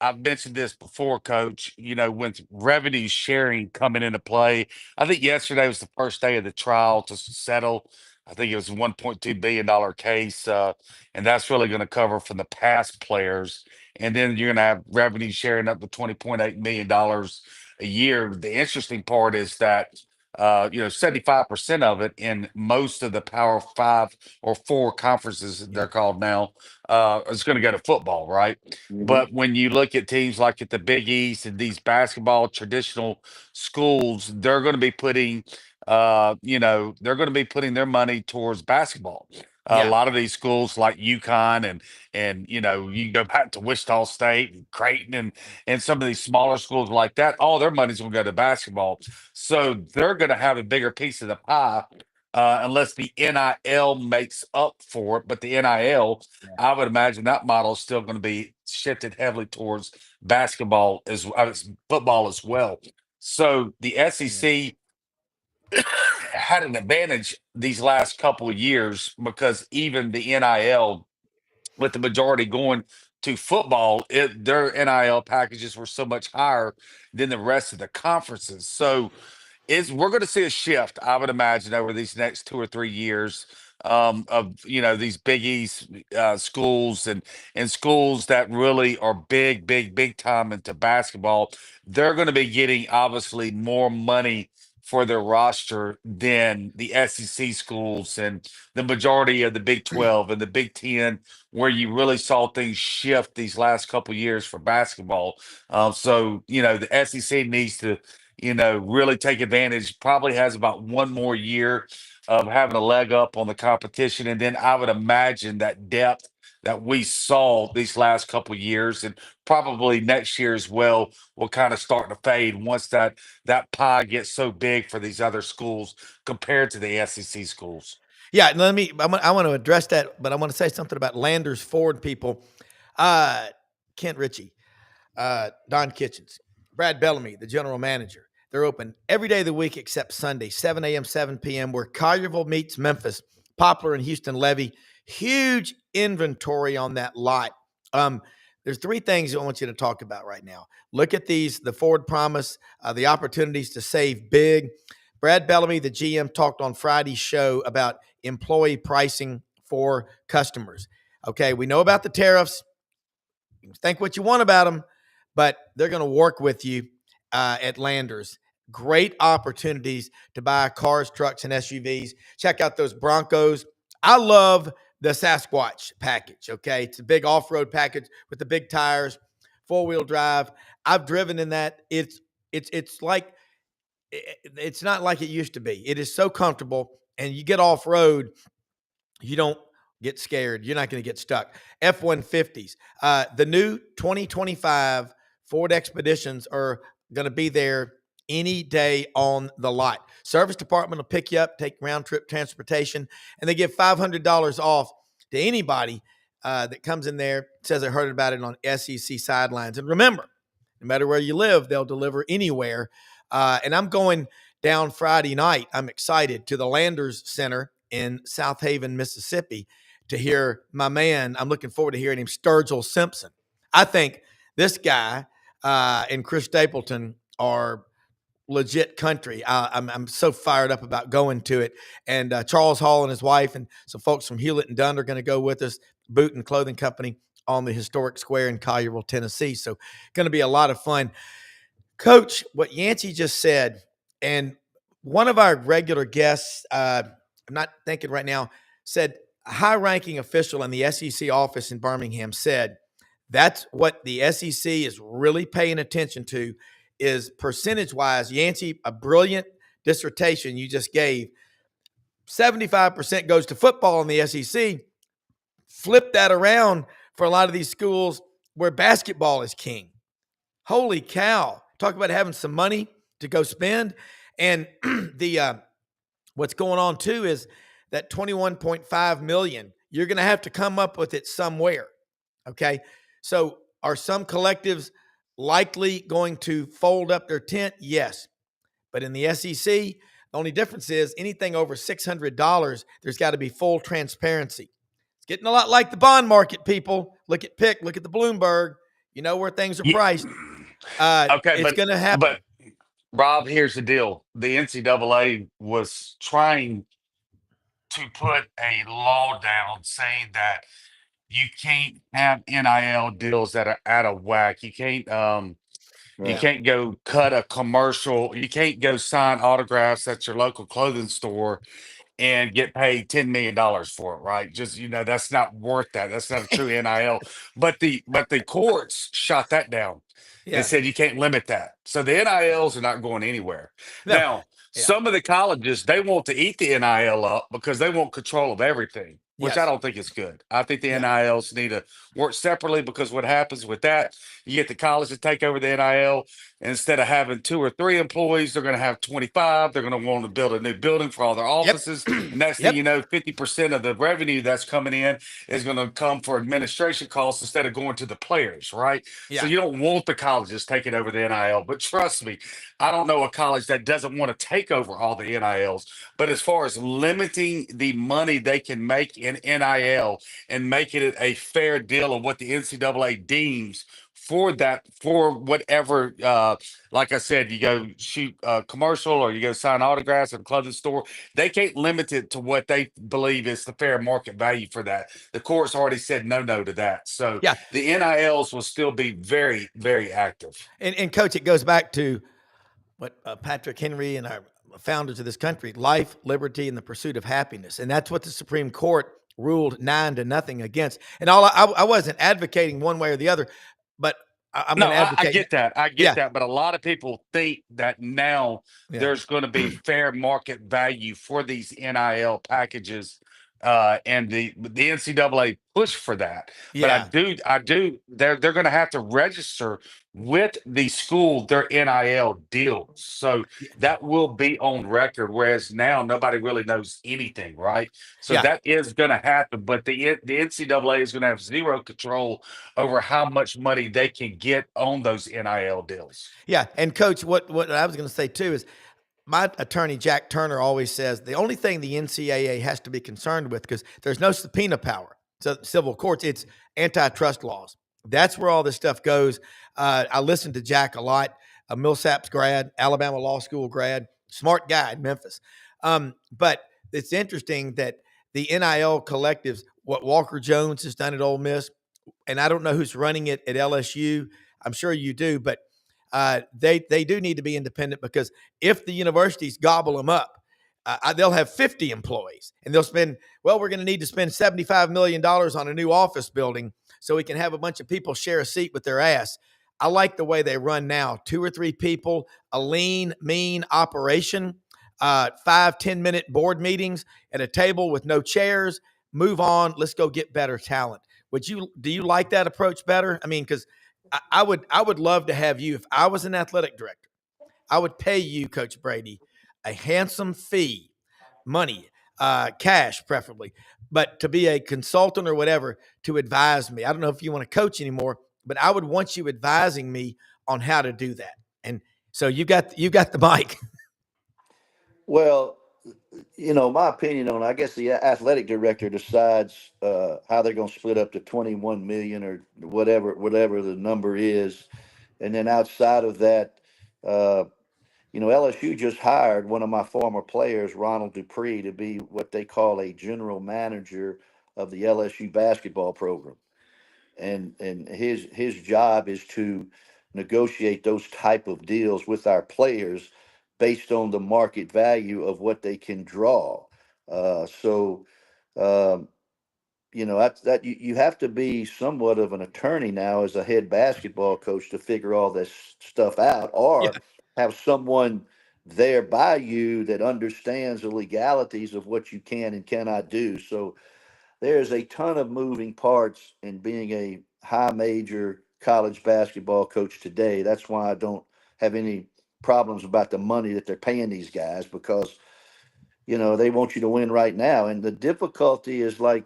I've mentioned this before, Coach. When revenue sharing coming into play, I think yesterday was the first day of the trial to settle. I think it was a $1.2 billion case, and that's really going to cover from the past players. And then you're going to have revenue sharing up to $20.8 million a year. The interesting part is that 75% of it in most of the Power Five or four conferences Yeah. they're called now is going to go to football, right? Hmm. But when you look at teams like at the Big East and these basketball traditional schools, they're going to be putting their money towards basketball. A Yeah. lot of these schools like UConn and you can go back to Wichita State and Creighton and some of these smaller schools like that, all their money's going to go to basketball. So they're going to have a bigger piece of the pie unless the NIL makes up for it. But the NIL, Yeah. I would imagine that model is still going to be shifted heavily towards basketball as football as well. So the SEC had an advantage these last couple of years because even the NIL, with the majority going to football, their NIL packages were so much higher than the rest of the conferences. So we're going to see a shift, I would imagine, over these next 2 or 3 years, of these Big East schools and schools that really are big time into basketball. They're going to be getting obviously more money for their roster than the SEC schools and the majority of the Big 12 and the Big 10, where you really saw things shift these last couple years for basketball. So the SEC needs to really take advantage. Probably has about one more year of having a leg up on the competition. And then I would imagine that depth that we saw these last couple of years and probably next year as well will kind of start to fade once that pie gets so big for these other schools compared to the SEC schools. Yeah, I want to address that, but I want to say something about Landers Ford people. Kent Ritchie, Don Kitchens, Brad Bellamy, the general manager. They're open every day of the week except Sunday, 7 a.m., 7 p.m., where Collierville meets Memphis, Poplar and Houston Levy. Huge inventory on that lot. There's three things I want you to talk about right now. Look at these, the Ford promise, the opportunities to save big. Brad Bellamy, the GM, talked on Friday's show about employee pricing for customers. Okay, we know about the tariffs. You can think what you want about them, but they're going to work with you at Landers. Great opportunities to buy cars, trucks, and SUVs. Check out those Broncos. I love the Sasquatch package, okay? It's a big off-road package with the big tires, four-wheel drive. I've driven in that. It's like it's not like it used to be. It is so comfortable, and you get off-road, you don't get scared. You're not going to get stuck. F-150s. The new 2025 Ford Expeditions are going to be there any day on the lot. Service department will pick you up, take round trip transportation, and they give $500 off to anybody that comes in there, says I heard about it on SEC Sidelines. And remember, no matter where you live, they'll deliver anywhere. And I'm going down Friday night. I'm excited to the Landers Center in South Haven, Mississippi, to hear my man. I'm looking forward to hearing him, Sturgill Simpson. I think this guy and Chris Stapleton are legit country. I'm so fired up about going to it. And Charles Hall and his wife and some folks from Hewlett and Dunn are going to go with us, boot and clothing company on the historic square in Collierville, Tennessee. So going to be a lot of fun. Coach, what Yancy just said, and one of our regular guests, I'm not thinking right now, said a high-ranking official in the SEC office in Birmingham said that's what the SEC is really paying attention to is percentage-wise. Yancy, a brilliant dissertation you just gave. 75% goes to football in the SEC. Flip that around for a lot of these schools where basketball is king. Holy cow. Talk about having some money to go spend. And the what's going on too is that 21.5 million, you're going to have to come up with it somewhere. Okay. So are some collectives likely going to fold up their tent? Yes. But in the SEC, the only difference is anything over $600, there's got to be full transparency. It's getting a lot like the bond market, people. Look at PIC, look at the Bloomberg. You know where things are priced. Okay, it's going to happen. But Rob, here's the deal. The NCAA was trying to put a law down saying that you can't have NIL deals that are out of whack. You can't go cut a commercial. You can't go sign autographs at your local clothing store and get paid $10 million for it, right? Just that's not worth that. That's not a true NIL. But the courts shot that down and said you can't limit that. So the NILs are not going anywhere. No. Now, some of the colleges, they want to eat the NIL up because they want control of everything. which I Yes. don't think is good. I think the Yeah. NILs need to work separately, because what happens with that, you get the college to take over the NIL. Instead of having 2 or 3 employees, they're going to have 25. They're going to want to build a new building for all their Yep. offices. And next thing Yep. you know, 50% of the revenue that's coming in is going to come for administration costs instead of going to the players, right? So Yeah. you don't want the colleges taking over the NIL. But trust me, I don't know a college that doesn't want to take over all the NILs. But as far as limiting the money they can make in NIL and making it a fair deal of what the NCAA deems for that, for whatever, like I said, you go shoot a commercial or you go sign autographs at a clothing store, they can't limit it to what they believe is the fair market value for that. The court's already said no to that. So Yeah. the NILs will still be very, very active. And coach, it goes back to what Patrick Henry and our founders of this country: life, liberty, and the pursuit of happiness. And that's what the Supreme Court ruled 9-0 against. And I wasn't advocating one way or the other, but I'm going No, to I advocate. get that. I get Yeah. that. But a lot of people think that now Yeah. there's going to be fair market value for these NIL packages, and the NCAA push for that. But Yeah. I do. They're going to have to register with the school their NIL deals, so that will be on record. Whereas now nobody really knows anything, right? So Yeah. that is going to happen. But the NCAA is going to have zero control over how much money they can get on those NIL deals. Yeah. And coach, what I was going to say too is, my attorney, Jack Turner, always says the only thing the NCAA has to be concerned with, because there's no subpoena power. So civil courts, it's antitrust laws. That's where all this stuff goes. I listened to Jack a lot, a Millsaps grad, Alabama Law School grad, smart guy in Memphis. But it's interesting that the NIL collectives, what Walker Jones has done at Ole Miss, and I don't know who's running it at LSU. I'm sure you do, but they do need to be independent, because if the universities gobble them up, they'll have 50 employees, and they'll spend, well, we're going to need to spend $75 million on a new office building so we can have a bunch of people share a seat with their ass. I like the way they run now: 2 or 3 people, a lean, mean operation, 5-10 minute board meetings at a table with no chairs. Move on. Let's go get better talent. Do you like that approach better? I mean, because I would love to have you. If I was an athletic director, I would pay you, Coach Brady, a handsome fee, money, cash preferably, but to be a consultant or whatever, to advise me. I don't know if you want to coach anymore, but I would want you advising me on how to do that. And so you got the mic. Well, my opinion on it, I guess the athletic director decides how they're going to split up to 21 million or whatever the number is, and then outside of that, uh, LSU just hired one of my former players, Ronald Dupree, to be what they call a general manager of the LSU basketball program, and his job is to negotiate those type of deals with our players based on the market value of what they can draw. So um, that you have to be somewhat of an attorney now as a head basketball coach to figure all this stuff out, Yeah, or have someone there by you that understands the legalities of what you can and cannot do. So there's a ton of moving parts in being a high major college basketball coach today. That's why I don't have any problems about the money that they're paying these guys, because they want you to win right now. And the difficulty is like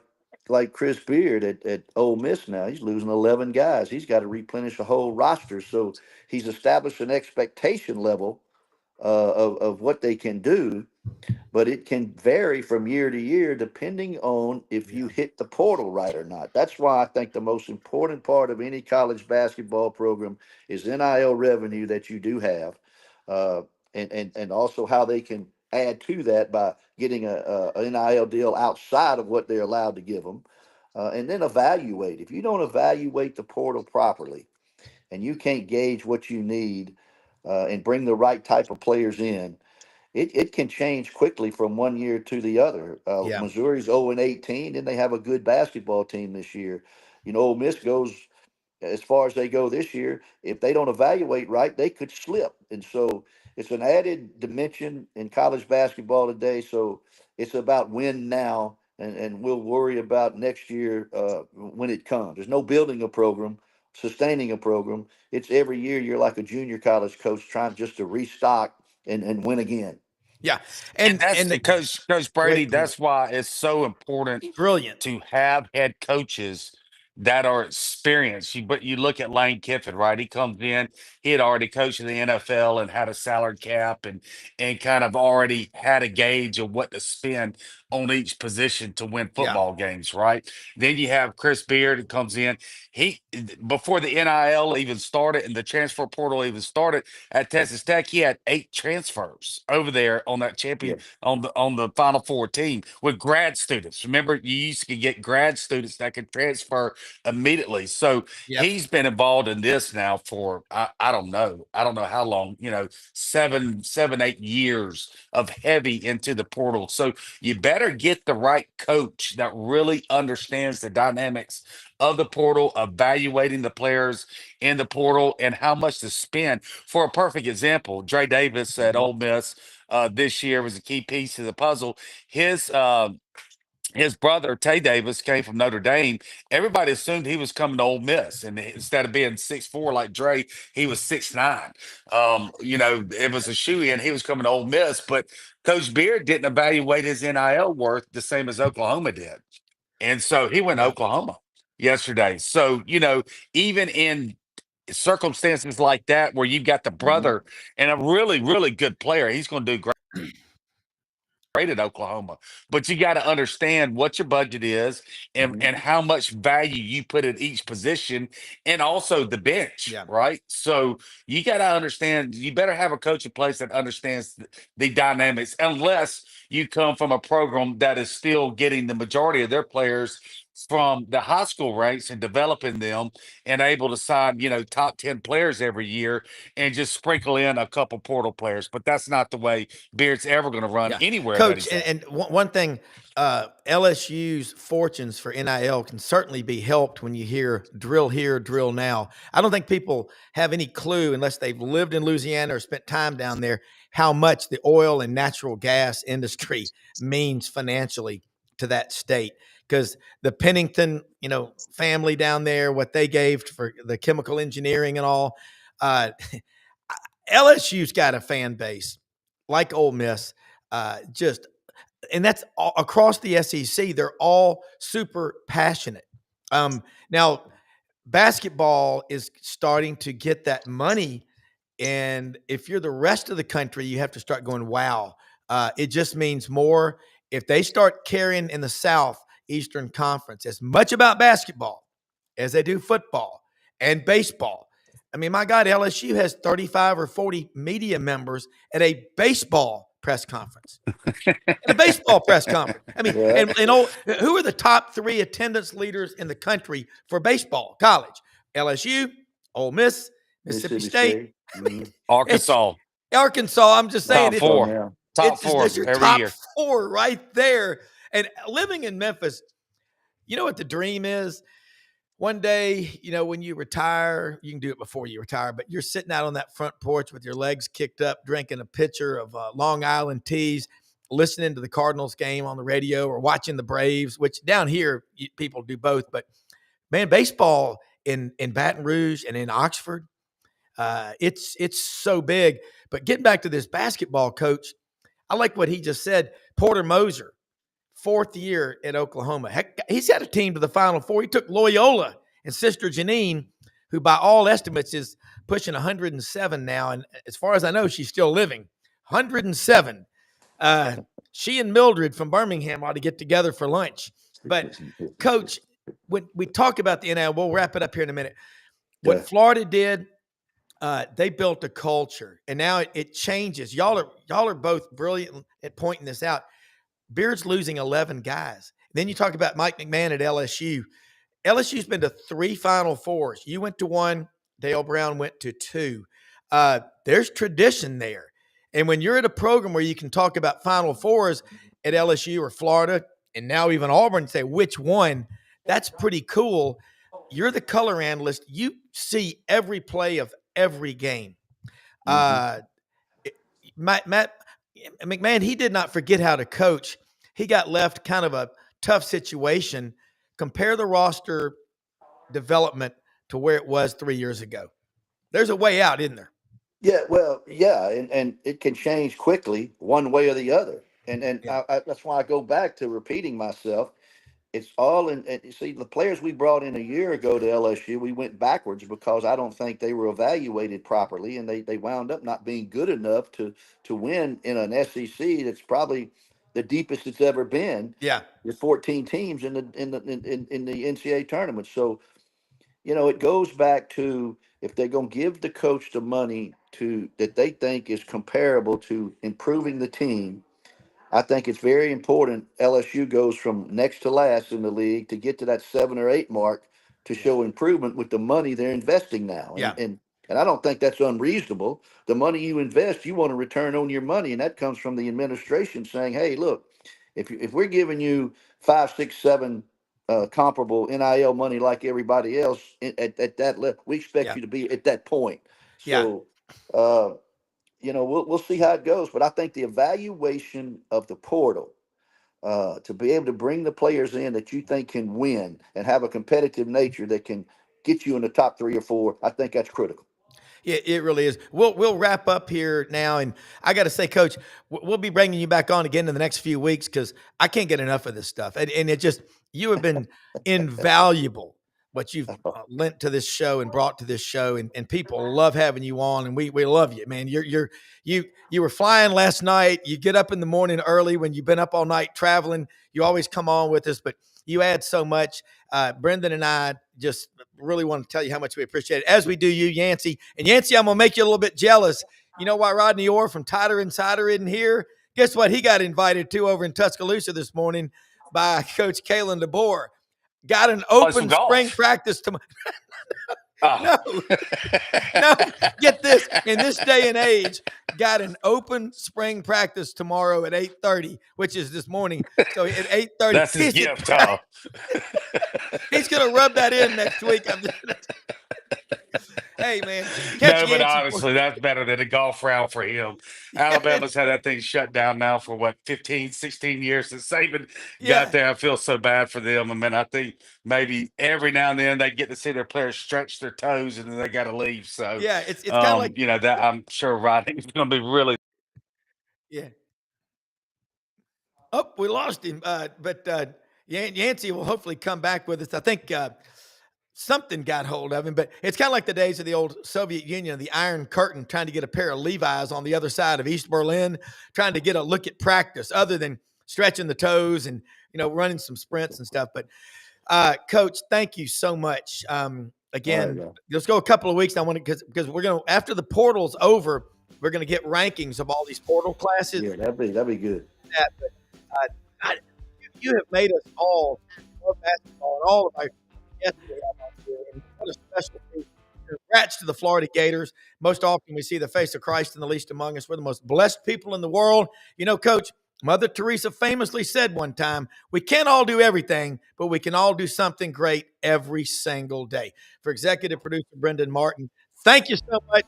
Chris Beard at Ole Miss now. He's losing 11 guys. He's got to replenish a whole roster. So he's established an expectation level of what they can do, but it can vary from year to year depending on if you yeah, hit the portal right or not. That's why I think the most important part of any college basketball program is NIL revenue that you do have, uh, and also how they can add to that by getting an NIL deal outside of what they're allowed to give them, and then evaluate. If you don't evaluate the portal properly and you can't gauge what you need and bring the right type of players in, it can change quickly from one year to the other. yeah, Missouri's 0-18, and they have a good basketball team this year. Ole Miss goes as far as they go this year. If they don't evaluate right, they could slip. And so it's an added dimension in college basketball today. So it's about win now and we'll worry about next year when it comes. There's no building a program, sustaining a program. It's every year you're like a junior college coach trying just to restock and win again. Yeah. And that's And Coach Brady. great point. That's why it's so important Brilliant. to have head coaches that are experienced. But you look at Lane Kiffin, right? He comes in, he had already coached in the NFL and had a salary cap and kind of already had a gauge of what to spend on each position to win Yeah. football games, right? Then you have Chris Beard who comes in. He before the NIL even started and the transfer portal even started at Texas Tech, he had 8 transfers over there on that Yeah. champion on the Final Four team with grad students. Remember, you used to get grad students that could transfer immediately. So Yep. he's been involved in this now for I don't know how long. 7, 8 years of heavy into the portal. So you better get the right coach that really understands the dynamics of the portal, evaluating the players in the portal and how much to spend. For a perfect example, Dre Davis at Ole Miss this year was a key piece of the puzzle. His brother Tay Davis came from Notre Dame. Everybody assumed he was coming to Ole Miss, and instead of being 6'4" like Dre, he was 6'9". It was a shoe in. He was coming to Ole Miss, but Coach Beard didn't evaluate his NIL worth the same as Oklahoma did, and so he went to Yeah. Oklahoma yesterday. So even in circumstances like that, where you've got the brother and a really, really good player, he's going to do great at Oklahoma. But you got to understand what your budget is and how much value you put at each position and also the bench, Yeah. right? So you got to understand, you better have a coach in place that understands the dynamics, unless you come from a program that is still getting the majority of their players from the high school ranks and developing them and able to sign, top 10 players every year and just sprinkle in a couple portal players. But that's not the way Beard's ever going to run Yeah. anywhere that Coach, he's at. and one thing, LSU's fortunes for NIL can certainly be helped when you hear drill here, drill now. I don't think people have any clue, unless they've lived in Louisiana or spent time down there, how much the oil and natural gas industry means financially to that state. Because the Pennington, family down there, what they gave for the chemical engineering and all, LSU's got a fan base like Ole Miss, and that's all, across the SEC. They're all super passionate. Now, basketball is starting to get that money, and if you're the rest of the country, you have to start going, wow. It just means more. If they start carrying in the Southeastern Conference as much about basketball as they do football and baseball. I mean, my God, LSU has 35 or 40 media members at a baseball press conference. At a baseball press conference. I mean, Yeah. who are the top 3 attendance leaders in the country for baseball, college? LSU, Ole Miss, Mississippi State. I mean, it's Arkansas, Arkansas. I'm just saying, top Arkansas four, now. top four that's your every top year. 4 right there. And living in Memphis, you know what the dream is? One day, when you retire, you can do it before you retire, but you're sitting out on that front porch with your legs kicked up, drinking a pitcher of Long Island teas, listening to the Cardinals game on the radio or watching the Braves, which down here people do both. But man, baseball in Baton Rouge and in Oxford, it's so big. But getting back to this basketball coach, I like what he just said. Porter Moser, 4th year at Oklahoma. Heck, he's had a team to the Final Four. He took Loyola and Sister Janine, who by all estimates is pushing 107 now. And as far as I know, she's still living. 107. She and Mildred from Birmingham ought to get together for lunch. But, Coach, when we talk about the NIL, we'll wrap it up here in a minute. What Florida did, they built a culture, and now it changes. Y'all are both brilliant at pointing this out. Beard's losing 11 guys. Then you talk about Mike McMahon at LSU. LSU's been to 3 Final Fours. You went to 1. Dale Brown went to 2. There's tradition there. And when you're at a program where you can talk about Final Fours at LSU or Florida, and now even Auburn, say which one, that's pretty cool. You're the color analyst. You see every play of every game. Matt McMahon, he did not forget how to coach. He got left kind of a tough situation. Compare the roster development to where it was 3 years ago. There's a way out, isn't there? Yeah, well, yeah, and it can change quickly one way or the other. And Yeah. that's why I go back to repeating myself. It's all in. And you see, the players we brought in a year ago to LSU, we went backwards because I don't think they were evaluated properly, and they wound up not being good enough to win in an SEC that's probably the deepest it's ever been. Yeah. With 14 teams in the NCAA tournament. So it goes back to if they're going to give the coach the money to that they think is comparable to improving the team. I think it's very important LSU goes from next to last in the league to get to that 7 or 8 mark to show improvement with the money they're investing now. Yeah. And I don't think that's unreasonable. The money you invest, you want to return on your money, and that comes from the administration saying, "Hey, look, if we're giving you 5, 6, 7 comparable NIL money like everybody else at that level, we expect Yeah. you to be at that point." Yeah. So. We'll see how it goes, but I think the evaluation of the portal to be able to bring the players in that you think can win and have a competitive nature that can get you in the top 3 or 4, I think that's critical. Yeah, it really is. We'll wrap up here now, and I got to say, Coach, we'll be bringing you back on again in the next few weeks because I can't get enough of this stuff, and it just you have been invaluable. What you've lent to this show and brought to this show, and people love having you on, and we love you, man. You were flying last night. You get up in the morning early when you've been up all night traveling. You always come on with us, but you add so much. Brenden and I just really want to tell you how much we appreciate it, as we do you, Yancy. And Yancy, I'm going to make you a little bit jealous. You know why Rodney Orr from Tighter Insider isn't here? Guess what he got invited to over in Tuscaloosa this morning by Coach Kalen DeBoer. Got an open spring practice tomorrow. No, get this. In this day and age, got an open spring practice tomorrow at 8:30, which is this morning. So at 8:30, that's his gift, huh? He's going to rub that in next week. Hey, man. No, but honestly, that's better than a golf round for him. Alabama's had that thing shut down now for, 15, 16 years since Saban got there. I feel so bad for them. I mean, I think maybe every now and then they get to see their players stretch their toes and then they got to leave. So, yeah, it's kind of like, that I'm sure Rodney's going to be really. Yeah. Oh, we lost him. But Yancy will hopefully come back with us. I think something got hold of him, but it's kind of like the days of the old Soviet Union, the Iron Curtain, trying to get a pair of Levi's on the other side of East Berlin, trying to get a look at practice other than stretching the toes and, running some sprints and stuff. But Coach, thank you so much. Again, Right, let's go a couple of weeks. I want to, because we're going to, after the portal's over, we're going to get rankings of all these portal classes. Yeah, that'd be good. But you have made us all love basketball and all of our guests we have on here. And what a special thing. Congrats to the Florida Gators. Most often we see the face of Christ in the least among us. We're the most blessed people in the world. Coach, Mother Teresa famously said one time, we can't all do everything, but we can all do something great every single day. For executive producer Brenden Martin, thank you so much.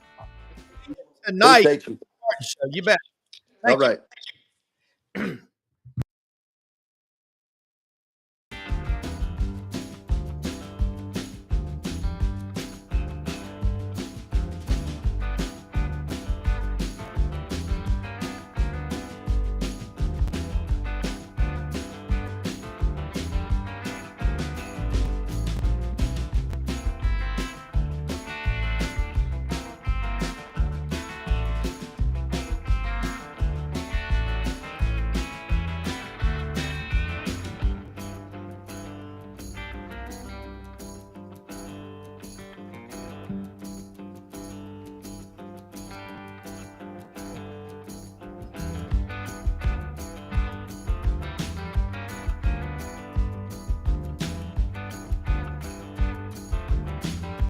Tonight, Appreciate you. Martin Show. You bet. All right.